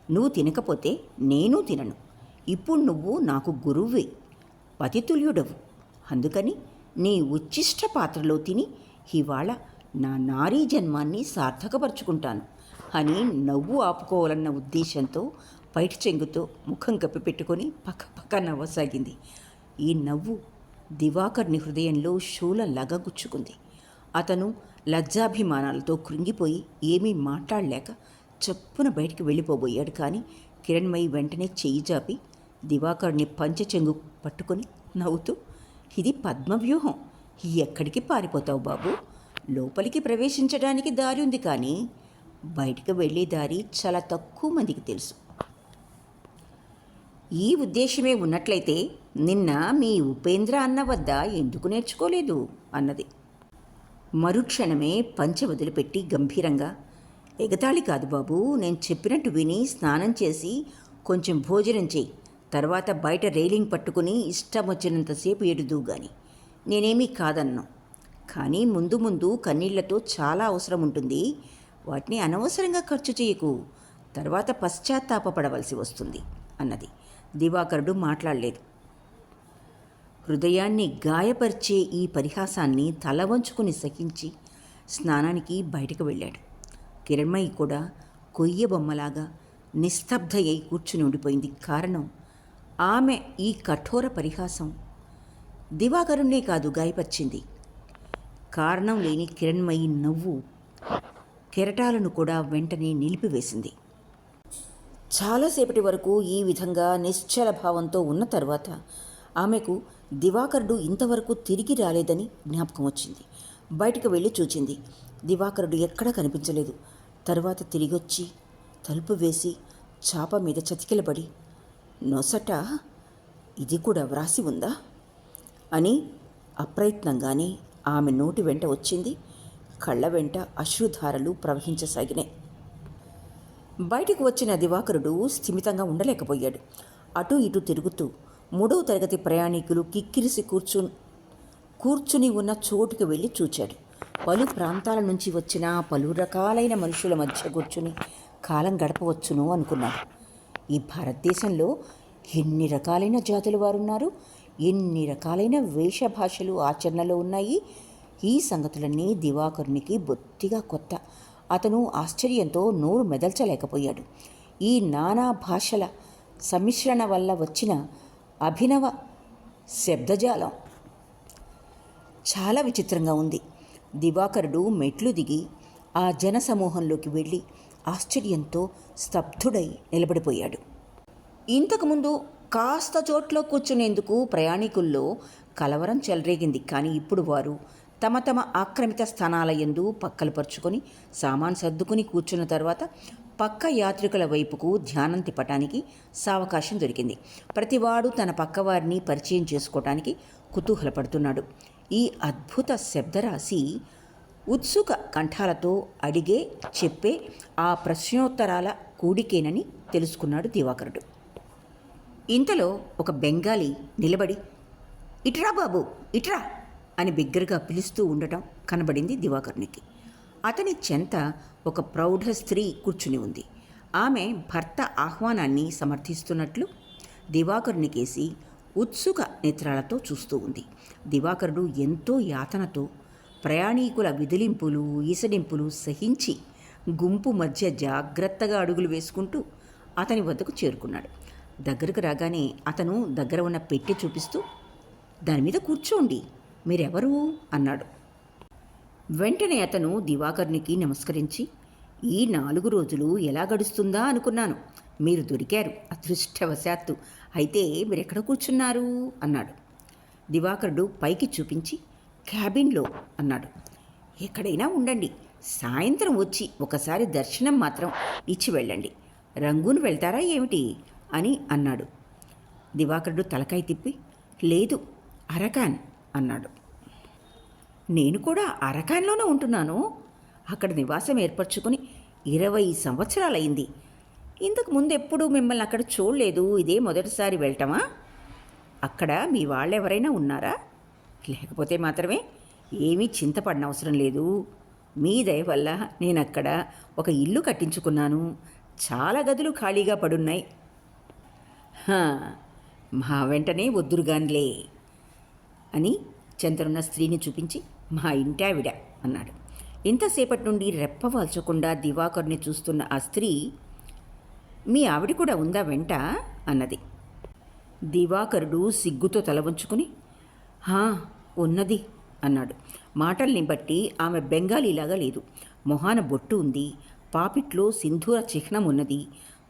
నువ్వు తినకపోతే నేనూ తినను. ఇప్పుడు నువ్వు నాకు గురువువే, పతితుల్యుడవు. అందుకని నీ ఉచ్చిష్ట పాత్రలో తిని ఇవాళ నా నారీ జన్మాన్ని సార్థకపరుచుకుంటాను అని నవ్వు ఆపుకోవాలన్న ఉద్దేశంతో పైట చెంగుతో ముఖం కప్పిపెట్టుకొని పక్క నవ్వసాగింది. ఈ నవ్వు దివాకర్ని హృదయంలో శూలంలాగా గుచ్చుకుంది. అతను లజ్జాభిమానాలతో కృంగిపోయి ఏమీ మాట్లాడలేక చప్పున బయటికి వెళ్ళిపోబోయాడు. కానీ కిరణ్మయి వెంటనే చెయ్యి జాపి దివాకర్ని పంచచెంగు పట్టుకొని నవ్వుతూ, ఇది పద్మవ్యూహం, ఎక్కడికి పారిపోతావు బాబు? లోపలికి ప్రవేశించడానికి దారి ఉంది, కానీ బయటికి వెళ్ళే దారి చాలా తక్కువ మందికి తెలుసు. ఈ ఉద్దేశమే ఉన్నట్లయితే నిన్న మీ ఉపేంద్ర అన్న వద్ద ఎందుకు నేర్చుకోలేదు అన్నది. మరుక్షణమే పంచె వదిలిపెట్టి గంభీరంగా, ఎగతాళి కాదు బాబు, నేను చెప్పినట్టు విని స్నానం చేసి కొంచెం భోజనం చేయి, తర్వాత బయట రైలింగ్ పట్టుకుని ఇష్టం వచ్చినంతసేపు ఎడుదు గాని, నేనేమీ కాదన్ను. కానీ ముందు ముందు కన్నీళ్లతో చాలా అవసరం ఉంటుంది, వాటిని అనవసరంగా ఖర్చు చేయకు, తర్వాత పశ్చాత్తాపపడవలసి వస్తుంది అన్నది. దివాకరుడు మాట్లాడలేదు. హృదయాన్ని గాయపరిచే ఈ పరిహాసాన్ని తల వంచుకుని సహించి స్నానానికి బయటకు వెళ్ళాడు. కిరణ్మయి కూడా కొయ్య బొమ్మలాగా నిస్తబ్ధ అయి కూర్చుని ఉండిపోయింది. కారణం, ఆమె ఈ కఠోర పరిహాసం దివాకరుణ్ణే కాదు గాయపరిచింది. కారణం లేని కిరణ్మయి నవ్వు కెరటాలను కూడా వెంటనే నిలిపివేసింది. చాలాసేపటి వరకు ఈ విధంగా నిశ్చల భావంతో ఉన్న తర్వాత ఆమెకు దివాకరుడు ఇంతవరకు తిరిగి రాలేదని జ్ఞాపకం వచ్చింది. బయటకు వెళ్ళి చూచింది. దివాకరుడు ఎక్కడా కనిపించలేదు. తర్వాత తిరిగొచ్చి తలుపు వేసి చాప మీద చతికిలబడి, నొసట ఇది కూడా వ్రాసి ఉందా అని అప్రయత్నంగానే ఆమె నోటి వెంట వచ్చింది. కళ్ళ వెంట అశ్రుధారలు ప్రవహించసాగినాయి. బయటకు వచ్చిన దివాకరుడు స్థిమితంగా ఉండలేకపోయాడు. అటూ ఇటూ తిరుగుతూ 3వ తరగతి ప్రయాణికులు కిక్కిరిసి కూర్చుని ఉన్న చోటుకు వెళ్ళి చూచాడు. పలు ప్రాంతాల నుంచి వచ్చిన పలు రకాలైన మనుషుల మధ్య కూర్చుని కాలం గడపవచ్చును అనుకున్నాడు. ఈ భారతదేశంలో ఎన్ని రకాలైన జాతుల వారున్నారు, ఎన్ని రకాలైన వేషభాషలు ఆచరణలో ఉన్నాయి, ఈ సంగతులన్నీ దివాకరునికి బొత్తిగా కొత్త. అతను ఆశ్చర్యంతో నోరు మెదల్చలేకపోయాడు. ఈ నానా భాషల సమ్మిశ్రణ వల్ల వచ్చిన అభినవ శబ్దజాలం చాలా విచిత్రంగా ఉంది. దివాకరుడు మెట్లు దిగి ఆ జనసమూహంలోకి వెళ్ళి ఆశ్చర్యంతో స్తబ్దుడై నిలబడిపోయాడు. ఇంతకుముందు కాస్త చోట్లో కూర్చునేందుకు ప్రయాణికుల్లో కలవరం చెలరేగింది. కానీ ఇప్పుడు వారు తమ తమ ఆక్రమిత స్థానాల యందు పక్కలు పరుచుకొని సామాన్ సర్దుకుని కూర్చున్న తర్వాత పక్క యాత్రికుల వైపుకు ధ్యానం తిప్పటానికి సావకాశం దొరికింది. ప్రతివాడు తన పక్కవారిని పరిచయం చేసుకోవటానికి కుతూహలపడుతున్నాడు. ఈ అద్భుత శబ్దరాశి ఉత్సుక కంఠాలతో అడిగే చెప్పే ఆ ప్రశ్నోత్తరాల కూడికేనని తెలుసుకున్నాడు దివాకరుడు. ఇంతలో ఒక బెంగాలీ నిలబడి, "ఇట్రా బాబు, ఇట్రా" అని బిగ్గరగా పిలుస్తూ ఉండటం కనబడింది దివాకరునికి. అతని చెంత ఒక ప్రౌఢ స్త్రీ కూర్చుని ఉంది. ఆమె భర్త ఆహ్వానాన్ని సమర్థిస్తున్నట్లు దివాకరునికేసి ఉత్సుక నేత్రాలతో చూస్తూ ఉంది. దివాకరుడు ఎంతో యాతనతో ప్రయాణీకుల విదిలింపులు ఈసడింపులు సహించి గుంపు మధ్య జాగ్రత్తగా అడుగులు వేసుకుంటూ అతని వద్దకు చేరుకున్నాడు. దగ్గరకు రాగానే అతను దగ్గర ఉన్న పెట్టె చూపిస్తూ, "దాని మీద కూర్చోండి, మీరెవరు?" అన్నాడు. వెంటనే అతను దివాకరునికి నమస్కరించి, "ఈ 4 రోజులు ఎలా గడుస్తుందా అనుకున్నాను. మీరు దొరికారు అదృష్టవశాత్తు. అయితే మీరెక్కడ కూర్చున్నారు?" అన్నాడు. దివాకరుడు పైకి చూపించి, "క్యాబిన్లో" అన్నాడు. "ఎక్కడైనా ఉండండి, సాయంత్రం వచ్చి ఒకసారి దర్శనం మాత్రం ఇచ్చి వెళ్ళండి. రంగూన్ వెళ్తారా ఏమిటి?" అని అన్నాడు. దివాకరుడు తలకాయ తిప్పి, "లేదు, అరకాన్" అన్నాడు. "నేను కూడా అరకాన్లోనే ఉంటున్నాను. అక్కడ నివాసం ఏర్పరచుకుని 20 సంవత్సరాలైంది. ఇంతకు ముందు ఎప్పుడూ మిమ్మల్ని అక్కడ చూడలేదు. ఇదే మొదటిసారి వెళ్ళటమా? అక్కడ మీ వాళ్ళెవరైనా ఉన్నారా? లేకపోతే మాత్రమే ఏమీ చింతపడనవసరం లేదు. మీ దయ వల్ల నేను అక్కడ ఒక ఇల్లు కట్టించుకున్నాను. చాలా గదులు ఖాళీగా పడున్నాయి. మా వెంటనే వద్దురుగాన్లే" అని చెంతనున్న స్త్రీని చూపించి, "మా ఇంటావిడ" అన్నాడు. ఇంతసేపటి నుండి రెప్పవాల్చకుండా దివాకరుని చూస్తున్న ఆ స్త్రీ, "మీ ఆవిడ కూడా ఉందా వెంట?" అన్నది. దివాకరుడు సిగ్గుతో తల వంచుకుని, ఉన్నది" అన్నాడు. మాటల్ని బట్టి ఆమె బెంగాలీలాగా లేదు. మొహాన బొట్టు ఉంది, పాపిట్లో సింధూర చిహ్నం ఉన్నది,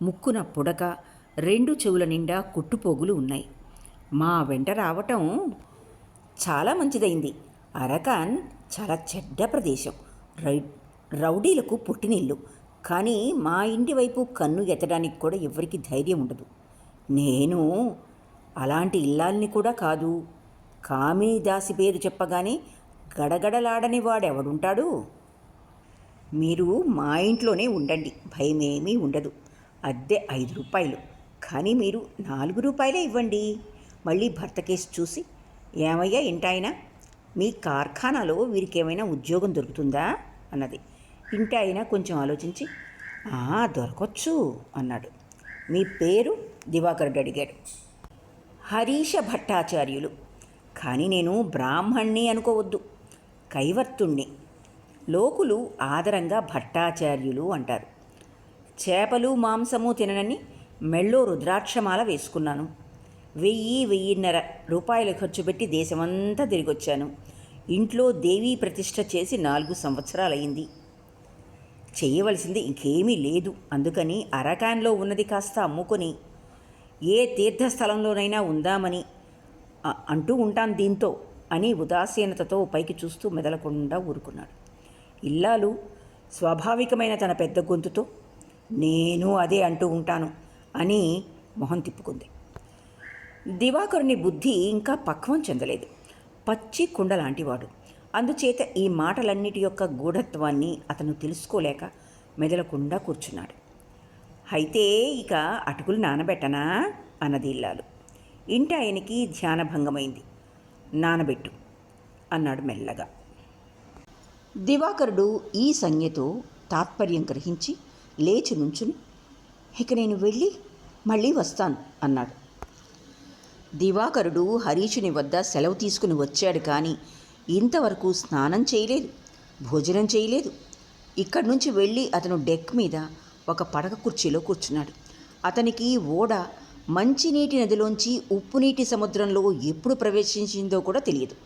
ముక్కున పుడక, 2 చెవుల నిండా కుట్టుపోగులు ఉన్నాయి. "మా వెంట రావటం చాలా మంచిదైంది. అరకాన్ చాలా చెడ్డ ప్రదేశం, రౌడీలకు పుట్టినిల్లు. కానీ మా ఇంటి వైపు కన్ను ఎత్తడానికి కూడా ఎవరికి ధైర్యం ఉండదు. నేను అలాంటి ఇల్లాల్ని కూడా కాదు. కామిని దాసి పేరు చెప్పగానే గడగడలాడని వాడెవడుంటాడు? మీరు మా ఇంట్లోనే ఉండండి, భయమేమీ ఉండదు. అద్దె 5 రూపాయలు, కానీ మీరు 4 రూపాయలే ఇవ్వండి." మళ్ళీ భర్త కేసు చూసి, "ఏమయ్యా ఇంటాయన, మీ కార్ఖానాలో వీరికేమైనా ఉద్యోగం దొరుకుతుందా?" అన్నది. ఇంటాయన కొంచెం ఆలోచించి, దొరకొచ్చు" అన్నాడు. "మీ పేరు?" దివాకరుడు అడిగాడు. "హరీష భట్టాచార్యులు. కానీ నేను బ్రాహ్మణ్ణి అనుకోవద్దు, కైవర్తుణ్ణి. లోకులు ఆదరంగా భట్టాచార్యులు అంటారు. చేపలు మాంసము తిననని మెళ్ళో రుద్రాక్షమాల వేసుకున్నాను. 1,000-1,500 రూపాయలు ఖర్చు పెట్టి దేశమంతా తిరిగొచ్చాను. ఇంట్లో దేవీ ప్రతిష్ఠ చేసి 4 సంవత్సరాలయ్యింది. చేయవలసింది ఇంకేమీ లేదు. అందుకని అరకాన్లో ఉన్నది కాస్త అమ్ముకొని ఏ తీర్థస్థలంలోనైనా ఉందామని అంటూ ఉంటాను దీంతో" అని ఉదాసీనతతో పైకి చూస్తూ మెదలకుండా ఊరుకున్నాడు. ఇల్లాలు స్వాభావికమైన తన పెద్ద గొంతుతో, "నేను అదే అంటూ ఉంటాను" అని మొహం తిప్పుకుంది. దివాకరుని బుద్ధి ఇంకా పక్వం చెందలేదు. పచ్చి కుండలాంటివాడు. అందుచేత ఈ మాటలన్నిటి యొక్క గూఢత్వాన్ని అతను తెలుసుకోలేక మెదలకుండా కూర్చున్నాడు. "అయితే ఇక అటుకులు నానబెట్టనా?" అన్నది ఇల్లాలు. ఇంటి ఆయనకి ధ్యానభంగమైంది. "నానబెట్టు" అన్నాడు మెల్లగా. దివాకరుడు ఈ సంజ్ఞతో తాత్పర్యం గ్రహించి లేచి నుంచుని, "ఇక నేను వెళ్ళి మళ్ళీ వస్తాను" అన్నాడు. దివాకరుడు హరీషుని వద్ద సెలవు తీసుకుని వచ్చాడు. కానీ ఇంతవరకు స్నానం చేయలేదు, భోజనం చేయలేదు. ఇక్కడి నుంచి వెళ్ళి అతను డెక్ మీద ఒక పడక కుర్చీలో కూర్చున్నాడు. అతనికి ఓడ మంచినీటి నదిలోంచి ఉప్పునీటి సముద్రంలో ఎప్పుడు ప్రవేశించిందో కూడా తెలియదు.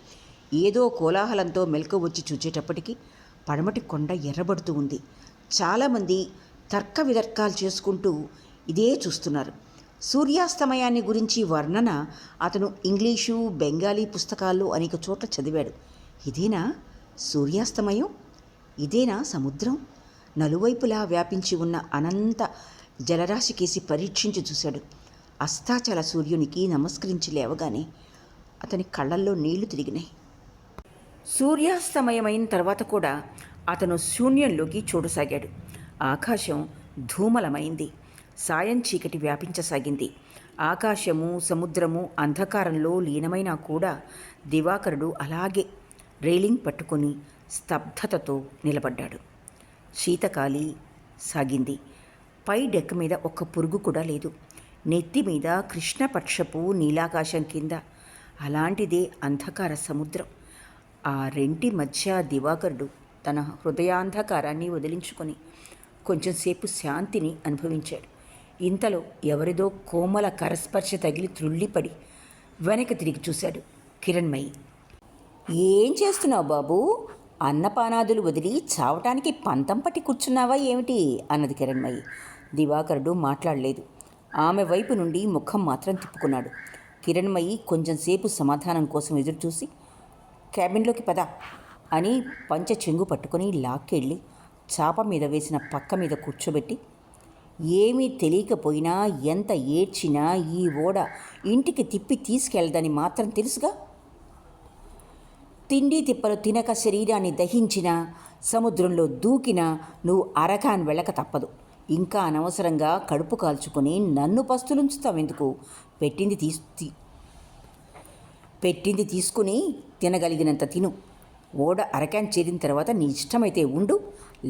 ఏదో కోలాహలంతో మెలకు వచ్చి చూచేటప్పటికి పడమటి కొండ ఎర్రబడుతూ ఉంది. చాలామంది తర్క వితర్కాలు చేసుకుంటూ ఇదే చూస్తున్నారు. సూర్యాస్తమయాన్ని గురించి వర్ణన అతను ఇంగ్లీషు, బెంగాలీ పుస్తకాల్లో అనేక చోట్ల చదివాడు. ఇదేనా సూర్యాస్తమయం? ఇదేనా సముద్రం? నలువైపులా వ్యాపించి ఉన్న అనంత జలరాశికేసి పరీక్షించి చూశాడు. అస్తాచల సూర్యునికి నమస్కరించి లేవగానే అతని కళ్ళల్లో నీళ్లు తిరిగినాయి. సూర్యాస్తమయమైన తర్వాత కూడా అతను శూన్యంలోకి చూడసాగాడు. ఆకాశం ధూమలమైంది. సాయం చీకటి వ్యాపించసాగింది. ఆకాశము, సముద్రము అంధకారంలో లీనమైనా కూడా దివాకరుడు అలాగే రైలింగ్ పట్టుకొని స్తబ్దతతో నిలబడ్డాడు. శీతకాలి సాగింది. పై డెక్ మీద ఒక్క పురుగు కూడా లేదు. నెత్తి మీద కృష్ణపక్షపు నీలాకాశం కింద అలాంటిదే అంధకార సముద్రం. ఆ రెంటి మధ్య దివాకరుడు తన హృదయాంధకారాన్ని వదిలించుకొని కొంచెంసేపు శాంతిని అనుభవించాడు. ఇంతలో ఎవరిదో కోమల కరస్పర్శ తగిలి త్రుళ్ళిపడి వెనక తిరిగి చూశాడు. కిరణ్మయి. ఏం చేస్తున్నావు బాబూ? అన్నపానాదులు వదిలి చావటానికి పంతం పట్టి కూర్చున్నావా ఏమిటి అన్నది కిరణ్మయి. దివాకరుడు మాట్లాడలేదు. ఆమె వైపు నుండి ముఖం మాత్రం తిప్పుకున్నాడు. కిరణ్మయి కొంచెంసేపు సమాధానం కోసం ఎదురుచూసి, క్యాబిన్లోకి పద అని పంచ చెంగు పట్టుకొని లాక్కెళ్ళి చాప మీద వేసిన పక్క మీద కూర్చోబెట్టి, ఏమీ తెలియకపోయినా ఎంత ఏడ్చినా ఈ ఓడ ఇంటికి తిప్పి తీసుకెళ్ళదని మాత్రం తెలుసుగా. తిండి తిప్పలు తినక శరీరాన్ని దహించినా, సముద్రంలో దూకినా నువ్వు అరకాన్ వెళ్ళక తప్పదు. ఇంకా అనవసరంగా కడుపు కాల్చుకొని నన్ను పస్తులుంచుతావెందుకు? పెట్టింది తీసుకుని తినగలిగినంత తిను. ఓడ అరకాన్ చేరిన తర్వాత నీ ఇష్టమైతే ఉండు,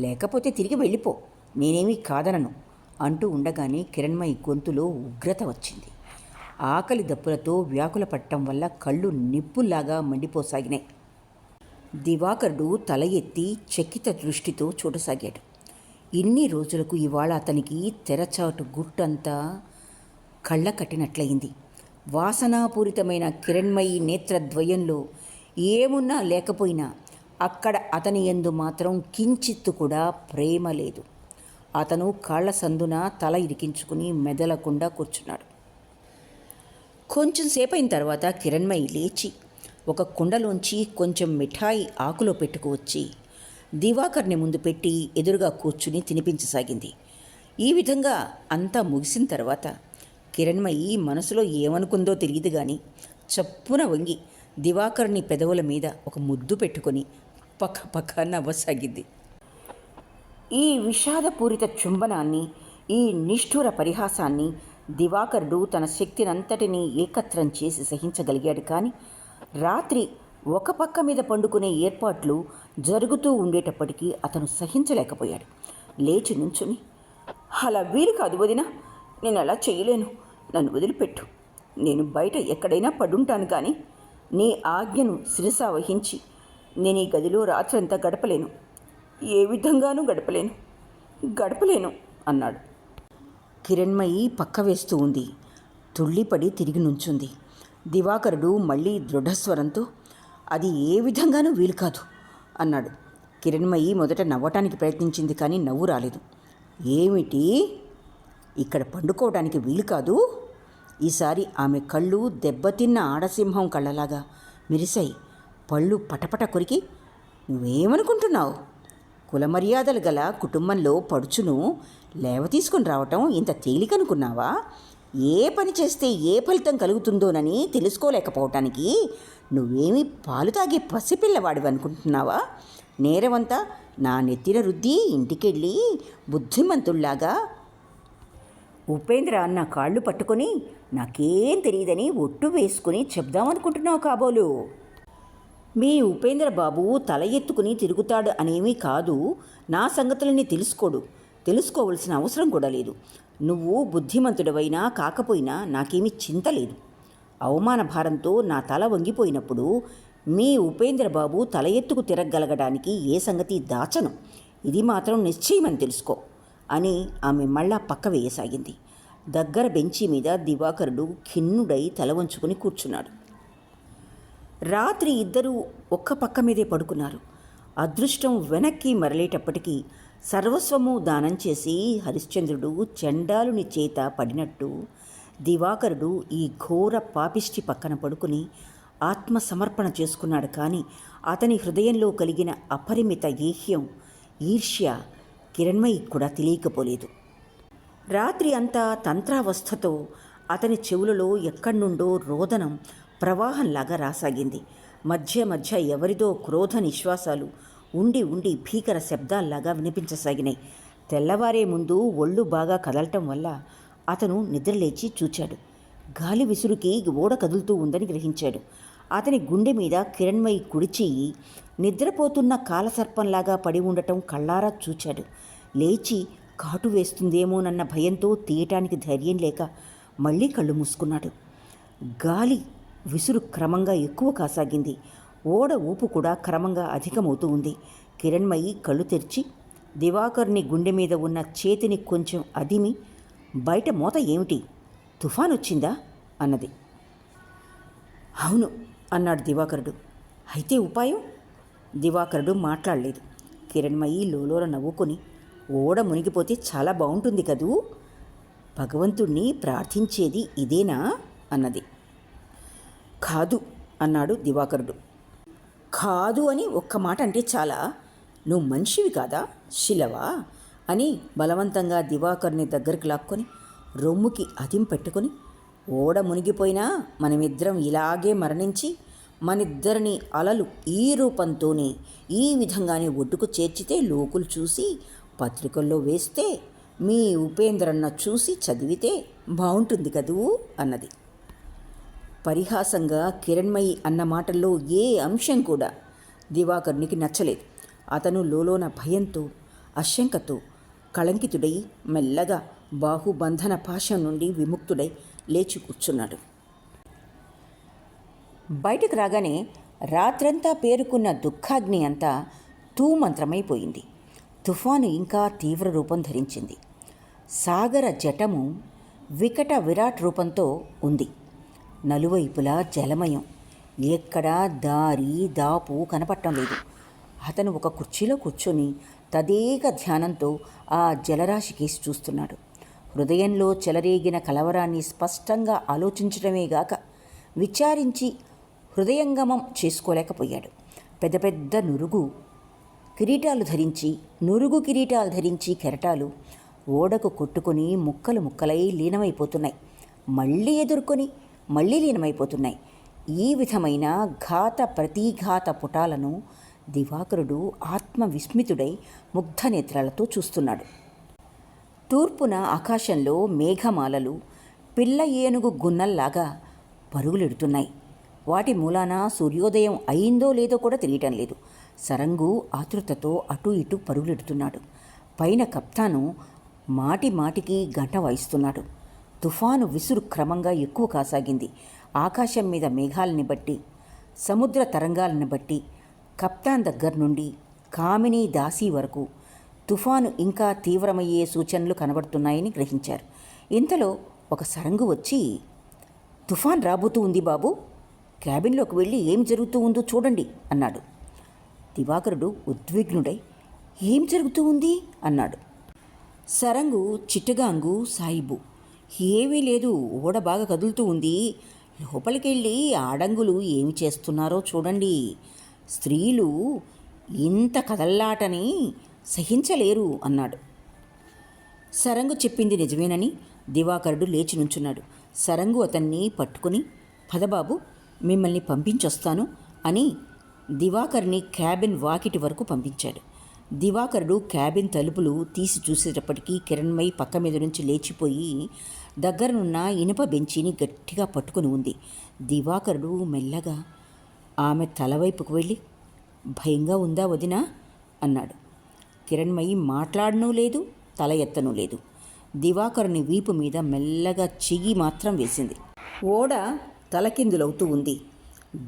లేకపోతే తిరిగి వెళ్ళిపో, నేనేమీ కాదనను అంటూ ఉండగానే కిరణ్మయి గొంతులో ఉగ్రత వచ్చింది. ఆకలి దప్పులతో వ్యాకుల పట్టడం వల్ల కళ్ళు నిప్పుల్లాగా మండిపోసాగినాయి. దివాకరుడు తల ఎత్తి చకిత దృష్టితో చూడసాగాడు. ఇన్ని రోజులకు ఇవాళ అతనికి తెరచాటు గుట్టంతా కళ్ళ కట్టినట్లయింది. వాసనాపూరితమైన కిరణ్మయి నేత్రద్వయంలో ఏమున్నా లేకపోయినా అక్కడ అతని యందు మాత్రం కించిత్తు కూడా ప్రేమ లేదు. అతను కాళ్ల సందున తల ఇరికించుకుని మెదలకుండా కూర్చున్నాడు. కొంచెం సేపైన తర్వాత కిరణ్మయి లేచి ఒక కుండలోంచి కొంచెం మిఠాయి ఆకులో పెట్టుకువచ్చి దివాకర్ని ముందు పెట్టి ఎదురుగా కూర్చుని తినిపించసాగింది. ఈ విధంగా అంతా ముగిసిన తర్వాత కిరణ్మయి మనసులో ఏమనుకుందో తెలియదు కానీ చప్పున వంగి దివాకర్ని పెదవుల మీద ఒక ముద్దు పెట్టుకొని పక్క పక్క నవ్వసాగింది. ఈ విషాదపూరిత చుంబనాన్ని, ఈ నిష్ఠుర పరిహాసాన్ని దివాకరుడు తన శక్తినంతటినీ ఏకత్రం చేసి సహించగలిగాడు. కానీ రాత్రి ఒక పక్క మీద పండుకునే ఏర్పాట్లు జరుగుతూ ఉండేటప్పటికీ అతను సహించలేకపోయాడు. లేచి నుంచుని, అలా వీలు కాదు వదినా, నేను అలా చేయలేను, నన్ను వదిలిపెట్టు. నేను బయట ఎక్కడైనా పడుంటాను, కానీ నీ ఆజ్ఞను శిరసా వహించి నేను ఈ గదిలో రాత్రంతా గడపలేను, ఏ విధంగానూ గడపలేను అన్నాడు. కిరణ్మయి పక్క వేస్తూ ఉంది. తుళ్ళిపడి తిరిగి నుంచుంది. దివాకరుడు మళ్ళీ దృఢస్వరంతో, అది ఏ విధంగానూ వీలు కాదు అన్నాడు. కిరణ్మయి మొదట నవ్వటానికి ప్రయత్నించింది, కానీ నవ్వు రాలేదు. ఏమిటి? ఇక్కడ పండుకోవడానికి వీలు కాదు? ఈసారి ఆమె కళ్ళు దెబ్బతిన్న ఆడసింహం కళ్ళలాగా మెరిశాయి. పళ్ళు పటపట కొరికి, నువ్వేమనుకుంటున్నావు? కులమర్యాదలు గల కుటుంబంలో పడుచును లేవ తీసుకుని రావటం ఇంత తేలికనుకున్నావా? ఏ పని చేస్తే ఏ ఫలితం కలుగుతుందోనని తెలుసుకోలేకపోవటానికి నువ్వేమీ పాలు తాగే పసిపిల్లవాడివి అనుకుంటున్నావా? నేరమంతా నా నెత్తిన రుద్ది ఇంటికెళ్ళి బుద్ధిమంతుల్లాగా ఉపేంద్ర అన్న కాళ్ళు పట్టుకొని నాకేం తెలియదని ఒట్టు వేసుకుని చెప్దామనుకుంటున్నావు కాబోలు. మీ ఉపేంద్ర బాబు తల ఎత్తుకుని తిరుగుతాడు అనేమీ కాదు. నా సంగతులని తెలుసుకోవలసిన అవసరం కూడా లేదు. నువ్వు బుద్ధిమంతుడవైనా కాకపోయినా నాకేమీ చింత లేదు. అవమాన భారంతో నా తల వంగిపోయినప్పుడు మీ ఉపేంద్రబాబు తల ఎత్తుకు తిరగగలగడానికి ఏ సంగతి దాచను, ఇది మాత్రం నిశ్చయమని తెలుసుకో అని ఆమె మళ్ళా పక్క వేయసాగింది. దగ్గర బెంచి మీద దివాకరుడు ఖిన్నుడై తల వంచుకుని కూర్చున్నాడు. రాత్రి ఇద్దరూ ఒక్క పక్క మీదే పడుకున్నారు. అదృష్టం వెనక్కి మరలేటప్పటికీ సర్వస్వము దానం చేసి హరిశ్చంద్రుడు చండాలుని చేత పడినట్టు దివాకరుడు ఈ ఘోర పాపిష్టి పక్కన పడుకుని ఆత్మసమర్పణ చేసుకున్నాడు. కానీ అతని హృదయంలో కలిగిన అపరిమిత ఏహ్యం, ఈర్ష్య కిరణ్మయికి కూడా తెలియకపోలేదు. రాత్రి అంతా తంత్రావస్థతో అతని చెవులలో ఎక్కడి నుండో రోదనం ప్రవాహంలాగా రాసాగింది. మధ్య మధ్య ఎవరిదో క్రోధ నిశ్వాసాలు ఉండి ఉండి భీకర శబ్దాల్లాగా వినిపించసాగినాయి. తెల్లవారే ముందు ఒళ్ళు బాగా కదలటం వల్ల అతను నిద్రలేచి చూచాడు. గాలి విసురుకి ఓడ కదులుతూ ఉందని గ్రహించాడు. అతని గుండె మీద కిరణ్మయి కుడిచెయ్యి నిద్రపోతున్న కాలసర్పంలాగా పడి ఉండటం కళ్ళారా చూచాడు. లేచి కాటు వేస్తుందేమోనన్న భయంతో తీయటానికి ధైర్యం లేక మళ్ళీ కళ్ళు మూసుకున్నాడు. గాలి విసురు క్రమంగా ఎక్కువ కాసాగింది. ఓడ ఊపు కూడా క్రమంగా అధికమవుతూ ఉంది. కిరణ్మయి కళ్ళు తెరిచి దివాకర్ని గుండె మీద ఉన్న చేతిని కొంచెం అదిమి, బయట మోత ఏమిటి, తుఫాన్ వచ్చిందా అన్నది. అవును అన్నాడు దివాకరుడు. అయితే ఉపాయం? దివాకరుడు మాట్లాడలేదు. కిరణ్మయి లోలోన నవ్వుకొని, ఓడ మునిగిపోతే చాలా బాగుంటుంది కదూ, భగవంతుణ్ణి ప్రార్థించేది ఇదేనా అన్నది. కాదు అన్నాడు దివాకరుడు. కాదు అని ఒక్క మాట అంటే చాలా, నువ్వు మనిషివి కాదా, శిలవా అని బలవంతంగా దివాకర్ని దగ్గరికి లాక్కొని రొమ్ముకి అదిం పెట్టుకొని, ఓడ మునిగిపోయినా మనమిద్దరం ఇలాగే మరణించి మనిద్దరిని అలలు ఈ రూపంతోనే ఈ విధంగానే ఒడ్డుకు చేర్చితే లోకులు చూసి పత్రికల్లో వేస్తే మీ ఉపేంద్రన్న చూసి చదివితే బాగుంటుంది కదూ అన్నది. పరిహాసంగా కిరణ్మయి అన్న మాటల్లో ఏ అంశం కూడా దివాకరునికి నచ్చలేదు. అతను లోలోన భయంతో ఆశంకతో కళంకితుడై మెల్లగా బాహుబంధన పాశం నుండి విముక్తుడై లేచి కూర్చున్నాడు. బయటకు రాగానే రాత్రంతా పేరుకున్న దుఃఖాగ్ని అంతా తూమంత్రమైపోయింది. తుఫాను ఇంకా తీవ్ర రూపం ధరించింది. సాగర జటము వికట విరాట్ రూపంతో ఉంది. నలువైపులా జలమయం. ఎక్కడా దారి దాపు కనపడటం లేదు. అతను ఒక కుర్చీలో కూర్చొని తదేక ధ్యానంతో ఆ జలరాశి కేసి చూస్తున్నాడు. హృదయంలో చెలరేగిన కలవరాన్ని స్పష్టంగా ఆలోచించడమేగాక విచారించి హృదయంగమం చేసుకోలేకపోయాడు. పెద్ద పెద్ద నురుగు కిరీటాలు ధరించి కెరటాలు ఓడకు కొట్టుకొని ముక్కలు ముక్కలై లీనమైపోతున్నాయి. మళ్ళీ ఎదుర్కొని మళ్ళీ లీనమైపోతున్నాయి. ఈ విధమైన ఘాత ప్రతిఘాత పుటాలను దివాకరుడు ఆత్మవిస్మితుడై ముగ్ధనేత్రాలతో చూస్తున్నాడు. తూర్పున ఆకాశంలో మేఘమాలలు పిల్ల ఏనుగు గున్నల్లాగా పరుగులెడుతున్నాయి. వాటి మూలాన సూర్యోదయం అయిందో లేదో కూడా తెలియటం లేదు. సరంగు ఆతృతతో అటూ ఇటూ పరుగులెడుతున్నాడు. పైన కప్తాను మాటి మాటికి గంట వాయిస్తున్నాడు. తుఫాను విసురు క్రమంగా ఎక్కువ కాసాగింది. ఆకాశం మీద మేఘాలని బట్టి, సముద్ర తరంగాలను బట్టి కప్తాన్ దగ్గర నుండి కామినీ దాసి వరకు తుఫాను ఇంకా తీవ్రమయ్యే సూచనలు కనబడుతున్నాయని గ్రహించారు. ఇంతలో ఒక సరంగు వచ్చి, తుఫాన్ రాబోతూ ఉంది బాబు, క్యాబిన్లోకి వెళ్ళి ఏం జరుగుతూ ఉందో చూడండి అన్నాడు. దివాకరుడు ఉద్విగ్నుడై, ఏం జరుగుతూ ఉంది అన్నాడు. సరంగు చిట్టగాంగు సాయిబు, ఏమీ లేదు, ఓడ బాగా కదులుతూ ఉంది, లోపలికెళ్ళి ఆడంగులు ఏమి చేస్తున్నారో చూడండి, స్త్రీలు ఇంత కదల్లాటని సహించలేరు అన్నాడు. సరంగు చెప్పింది నిజమేనని దివాకరుడు లేచి నుంచున్నాడు. సరంగు అతన్ని పట్టుకుని, పదబాబు మిమ్మల్ని పంపించొస్తాను అని దివాకర్ని క్యాబిన్ వాకిటి వరకు పంపించాడు. దివాకరుడు క్యాబిన్ తలుపులు తీసి చూసేటప్పటికీ కిరణ్మయి పక్క మీద నుంచి లేచిపోయి దగ్గరనున్న ఇనుప బెంచీని గట్టిగా పట్టుకుని ఉంది. దివాకరుడు మెల్లగా ఆమె తలవైపుకు వెళ్ళి, భయంగా ఉందా వదినా అన్నాడు. కిరణ్మయి మాట్లాడనూ లేదు, తల ఎత్తనూ లేదు. దివాకరుని వీపు మీద మెల్లగా చెయ్యి మాత్రం వేసింది. ఓడ తలకిందులవుతూ ఉంది.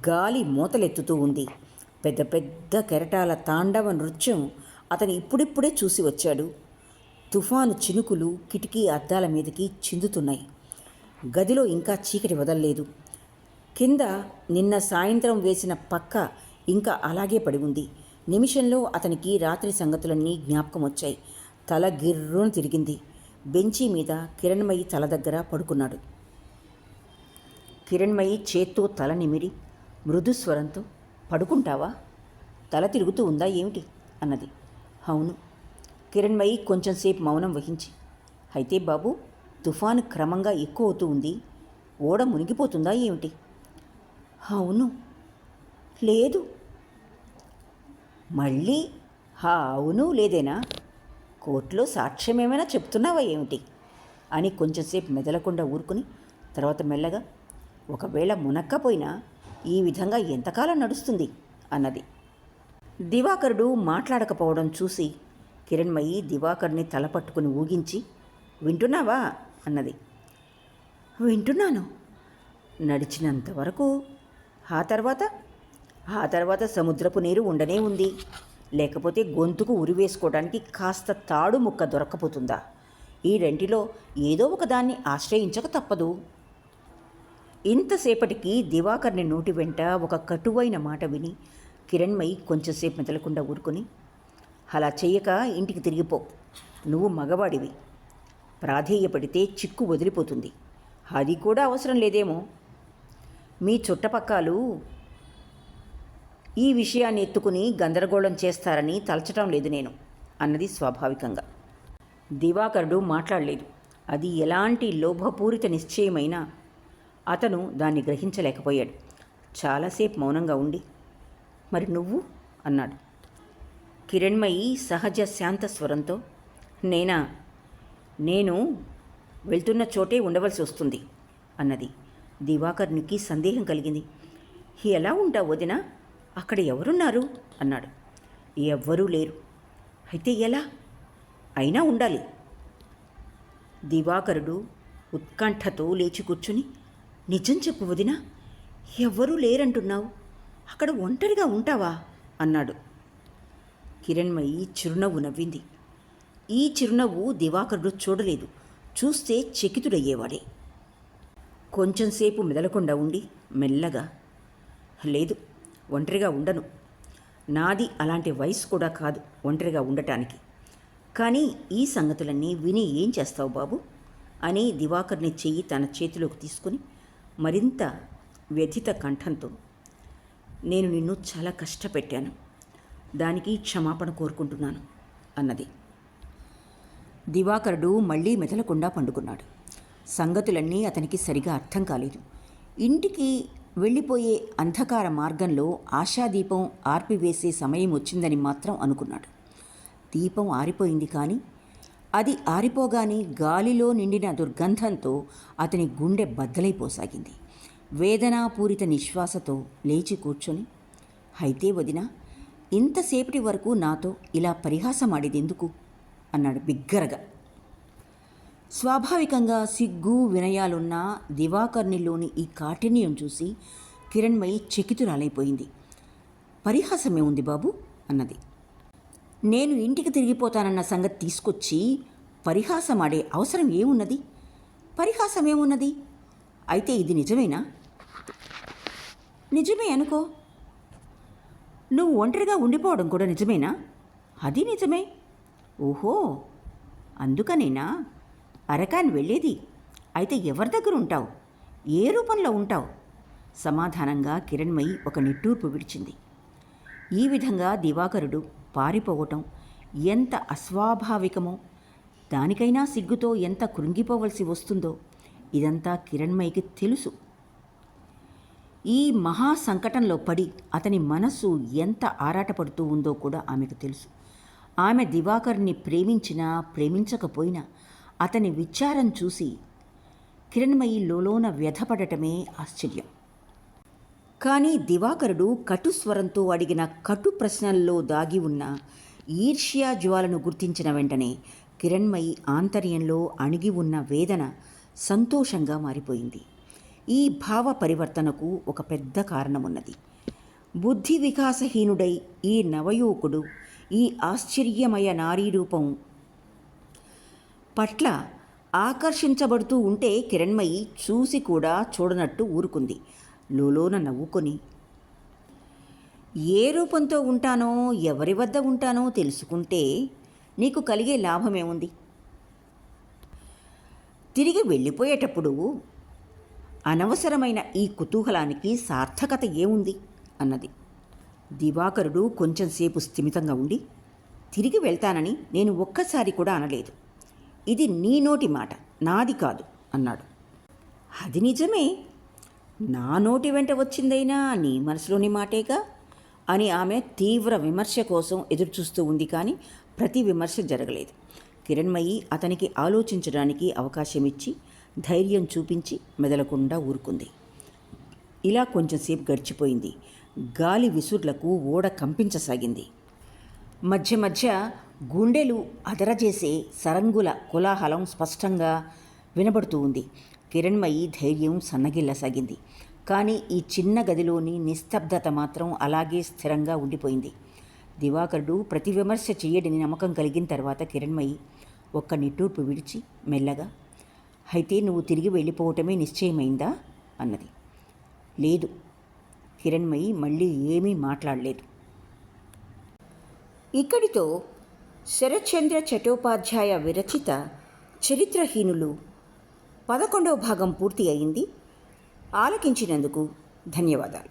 గాలి మూతలెత్తుతూ ఉంది. పెద్ద పెద్ద కెరటాల తాండవ నృత్యం అతను ఇప్పుడిప్పుడే చూసి వచ్చాడు. తుఫాను చినుకులు కిటికీ అద్దాల మీదకి చిందుతున్నాయి. గదిలో ఇంకా చీకటి వదల్లేదు. కింద నిన్న సాయంత్రం వేసిన పక్క ఇంకా అలాగే పడి ఉంది. నిమిషంలో అతనికి రాత్రి సంగతులన్నీ జ్ఞాపకం వచ్చాయి. తల గిర్రున తిరిగింది. బెంచీ మీద కిరణ్మయి తల దగ్గర పడుకున్నాడు. కిరణ్మయి చేత్తో తల నిమిరి మృదుస్వరంతో, పడుకుంటావా? తల తిరుగుతూ ఉందా ఏమిటి అన్నది. అవును. కిరణ్మయి కొంచెంసేపు మౌనం వహించి, అయితే బాబు, తుఫాను క్రమంగా ఎక్కువ అవుతూ ఉంది. ఓడ మునిగిపోతుందా ఏమిటి? అవును. లేదు. మళ్ళీ అవును లేదేనా? కోర్టులో సాక్ష్యం ఏమైనా చెప్తున్నావా ఏమిటి అని కొంచెంసేపు మెదలకుండా ఊరుకుని తర్వాత మెల్లగా, ఒకవేళ మునక్కపోయినా ఈ విధంగా ఎంతకాలం నడుస్తుంది అన్నది. దివాకరుడు మాట్లాడకపోవడం చూసి కిరణ్మయి దివాకర్ని తల పట్టుకుని ఊగించి, వింటున్నావా అన్నది. వింటున్నాను. నడిచినంతవరకు. ఆ తర్వాత సముద్రపు నీరు ఉండనే ఉంది. లేకపోతే గొంతుకు ఉరివేసుకోవడానికి కాస్త తాడు ముక్క దొరక్కపోతుందా? ఈ రెంటిలో ఏదో ఒకదాన్ని ఆశ్రయించక తప్పదు. ఇంతసేపటికి దివాకర్ని నోటి వెంట ఒక కటువైన మాట విని కిరణ్మయి కొంచెంసేపు మెదలకుండా ఊరుకుని, అలా చెయ్యక ఇంటికి తిరిగిపో. నువ్వు మగవాడివి. ప్రాధేయపడితే చిక్కు వదిలిపోతుంది. అది కూడా అవసరం లేదేమో. మీ చుట్టపక్కలు ఈ విషయాన్ని ఎత్తుకుని గందరగోళం చేస్తారని తలచటం లేదు నేను అన్నది స్వాభావికంగా. దివాకరుడు మాట్లాడలేదు. అది ఎలాంటి లోభపూరిత నిశ్చయమైనా అతను దాన్ని గ్రహించలేకపోయాడు. చాలాసేపు మౌనంగా ఉండి, మరి నువ్వు అన్నాడు. కిరణ్మయి సహజ శాంత స్వరంతో, నేను వెళ్తున్న చోటే ఉండవలసి వస్తుంది అన్నది. దివాకర్నికి సందేహం కలిగింది. ఎలా ఉంటావు వదినా? అక్కడ ఎవరున్నారు అన్నాడు. ఎవ్వరూ లేరు. అయితే ఎలా? అయినా ఉండాలి. దివాకరుడు ఉత్కంఠతో లేచి కూర్చుని, నిజం చెప్పు వదినా, ఎవ్వరూ లేరంటున్నావు. అక్కడ ఒంటరిగా ఉంటావా అన్నాడు. కిరణ్మయి చిరునవ్వు నవ్వింది. ఈ చిరునవ్వు దివాకరుడు చూడలేదు. చూస్తే చకితుడయ్యేవాడే. కొంచెంసేపు మెదలకుండా ఉండి మెల్లగా, లేదు, ఒంటరిగా ఉండను. నాది అలాంటి వయసు కూడా కాదు ఒంటరిగా ఉండటానికి. కానీ ఈ సంగతులన్నీ విని ఏం చేస్తావు బాబు అని దివాకర్ని చెయ్యి తన చేతిలోకి తీసుకుని మరింత వ్యథిత కంఠంతో, నేను నిన్ను చాలా కష్టపెట్టాను. దానికి క్షమాపణ కోరుకుంటున్నాను అన్నది. దివాకరుడు మళ్ళీ మెదలకుండా పండుకున్నాడు. సంగతులన్నీ అతనికి సరిగా అర్థం కాలేదు. ఇంటికి వెళ్ళిపోయే అంధకార మార్గంలో ఆశాదీపం ఆర్పివేసే సమయం వచ్చిందని మాత్రం అనుకున్నాడు. దీపం ఆరిపోయింది. కానీ అది ఆరిపోగానే గాలిలో నిండిన దుర్గంధంతో అతని గుండె బద్దలైపోసాగింది. వేదనాపూరిత నిశ్వాసతో లేచి కూర్చొని, అయితే వదినా, ఇంతసేపటి వరకు నాతో ఇలా పరిహాసమాడేదెందుకు అన్నాడు బిగ్గరగా. స్వాభావికంగా సిగ్గు వినయాలున్న దివాకర్నిలోని ఈ కాఠిన్యం చూసి కిరణ్మయి చకితురాలైపోయింది. పరిహాసమే ఉంది బాబు అన్నది. నేను ఇంటికి తిరిగిపోతానన్న సంగతి తీసుకొచ్చి పరిహాసమాడే అవసరం ఏమున్నది? పరిహాసమేమున్నది? అయితే ఇది నిజమేనా? నిజమే అనుకో. నువ్వు ఒంటరిగా ఉండిపోవడం కూడా నిజమేనా? అది నిజమే. ఓహో, అందుకనేనా అరకాన్ వెళ్ళేది? అయితే ఎవరి దగ్గర ఉంటావు? ఏ రూపంలో ఉంటావు? సమాధానంగా కిరణ్మయి ఒక నిట్టూర్పు విడిచింది. ఈ విధంగా దివాకరుడు పారిపోవటం ఎంత అస్వాభావికమో, దానికైనా సిగ్గుతో ఎంత కృంగిపోవలసి వస్తుందో ఇదంతా కిరణ్మయికి తెలుసు. ఈ మహా సంకటంలో పడి అతని మనస్సు ఎంత ఆరాటపడుతూ ఉందో కూడా ఆమెకు తెలుసు. ఆమె దివాకర్ని ప్రేమించినా ప్రేమించకపోయినా అతని విచారం చూసి కిరణ్మయి లోలోన వ్యధపడటమే ఆశ్చర్యం. కానీ దివాకరుడు కటుస్వరంతో అడిగిన కటు ప్రశ్నల్లో దాగి ఉన్న ఈర్ష్యా జ్వాలను గుర్తించిన వెంటనే కిరణ్మయి ఆంతర్యంలో అణిగి ఉన్న వేదన సంతోషంగా మారిపోయింది. ఈ భావ పరివర్తనకు ఒక పెద్ద కారణమున్నది. బుద్ధి వికాసహీనుడై ఈ నవయువకుడు ఈ ఆశ్చర్యమయ నారీరూపం పట్ల ఆకర్షించబడుతూ ఉంటే కిరణ్మయి చూసి కూడా చూడనట్టు ఊరుకుంది. లోలోన నవ్వుకొని, ఏ రూపంతో ఉంటానో ఎవరి వద్ద ఉంటానో తెలుసుకుంటే నీకు కలిగే లాభమేముంది? తిరిగి వెళ్ళిపోయేటప్పుడు అనవసరమైన ఈ కుతూహలానికి సార్థకత ఏముంది అన్నది. దివాకరుడు కొంచెంసేపు స్థిమితంగా ఉండి, తిరిగి వెళ్తానని నేను ఒక్కసారి కూడా అనలేదు. ఇది నీ నోటి మాట, నాది కాదు అన్నాడు. అది నిజమే, నా నోటి వెంట వచ్చిందైనా నీ మనసులోని మాటేగా అని ఆమె తీవ్ర విమర్శ కోసం ఎదురుచూస్తూ ఉంది. కానీ ప్రతి విమర్శ జరగలేదు. కిరణ్మయి అతనికి ఆలోచించడానికి అవకాశం ఇచ్చి ధైర్యం చూపించి మెదలకుండా ఊరుకుంది. ఇలా కొంచెంసేపు గడిచిపోయింది. గాలి విసుర్లకు ఓడ కంపించసాగింది. మధ్య మధ్య గుండెలు అదరజేసే సరంగుల కోలాహలం స్పష్టంగా వినబడుతూ ఉంది. కిరణ్మయి ధైర్యం సన్నగిల్లసాగింది. కానీ ఈ చిన్న గదిలోని నిస్తబ్దత మాత్రం అలాగే స్థిరంగా ఉండిపోయింది. దివాకరుడు ప్రతి విమర్శ చెయ్యడని నమ్మకం కలిగిన తర్వాత కిరణ్మయి ఒక్క నిట్టూర్పు విడిచి మెల్లగా, అయితే నువ్వు తిరిగి వెళ్ళిపోవటమే నిశ్చయమైందా అన్నది. లేదు. కిరణ్మయి మళ్ళీ ఏమీ మాట్లాడలేదు. ఇక్కడితో శరత్చంద్ర చటోపాధ్యాయ విరచిత చరిత్రహీనులు 11వ భాగం పూర్తి అయింది. ఆలకించినందుకు ధన్యవాదాలు.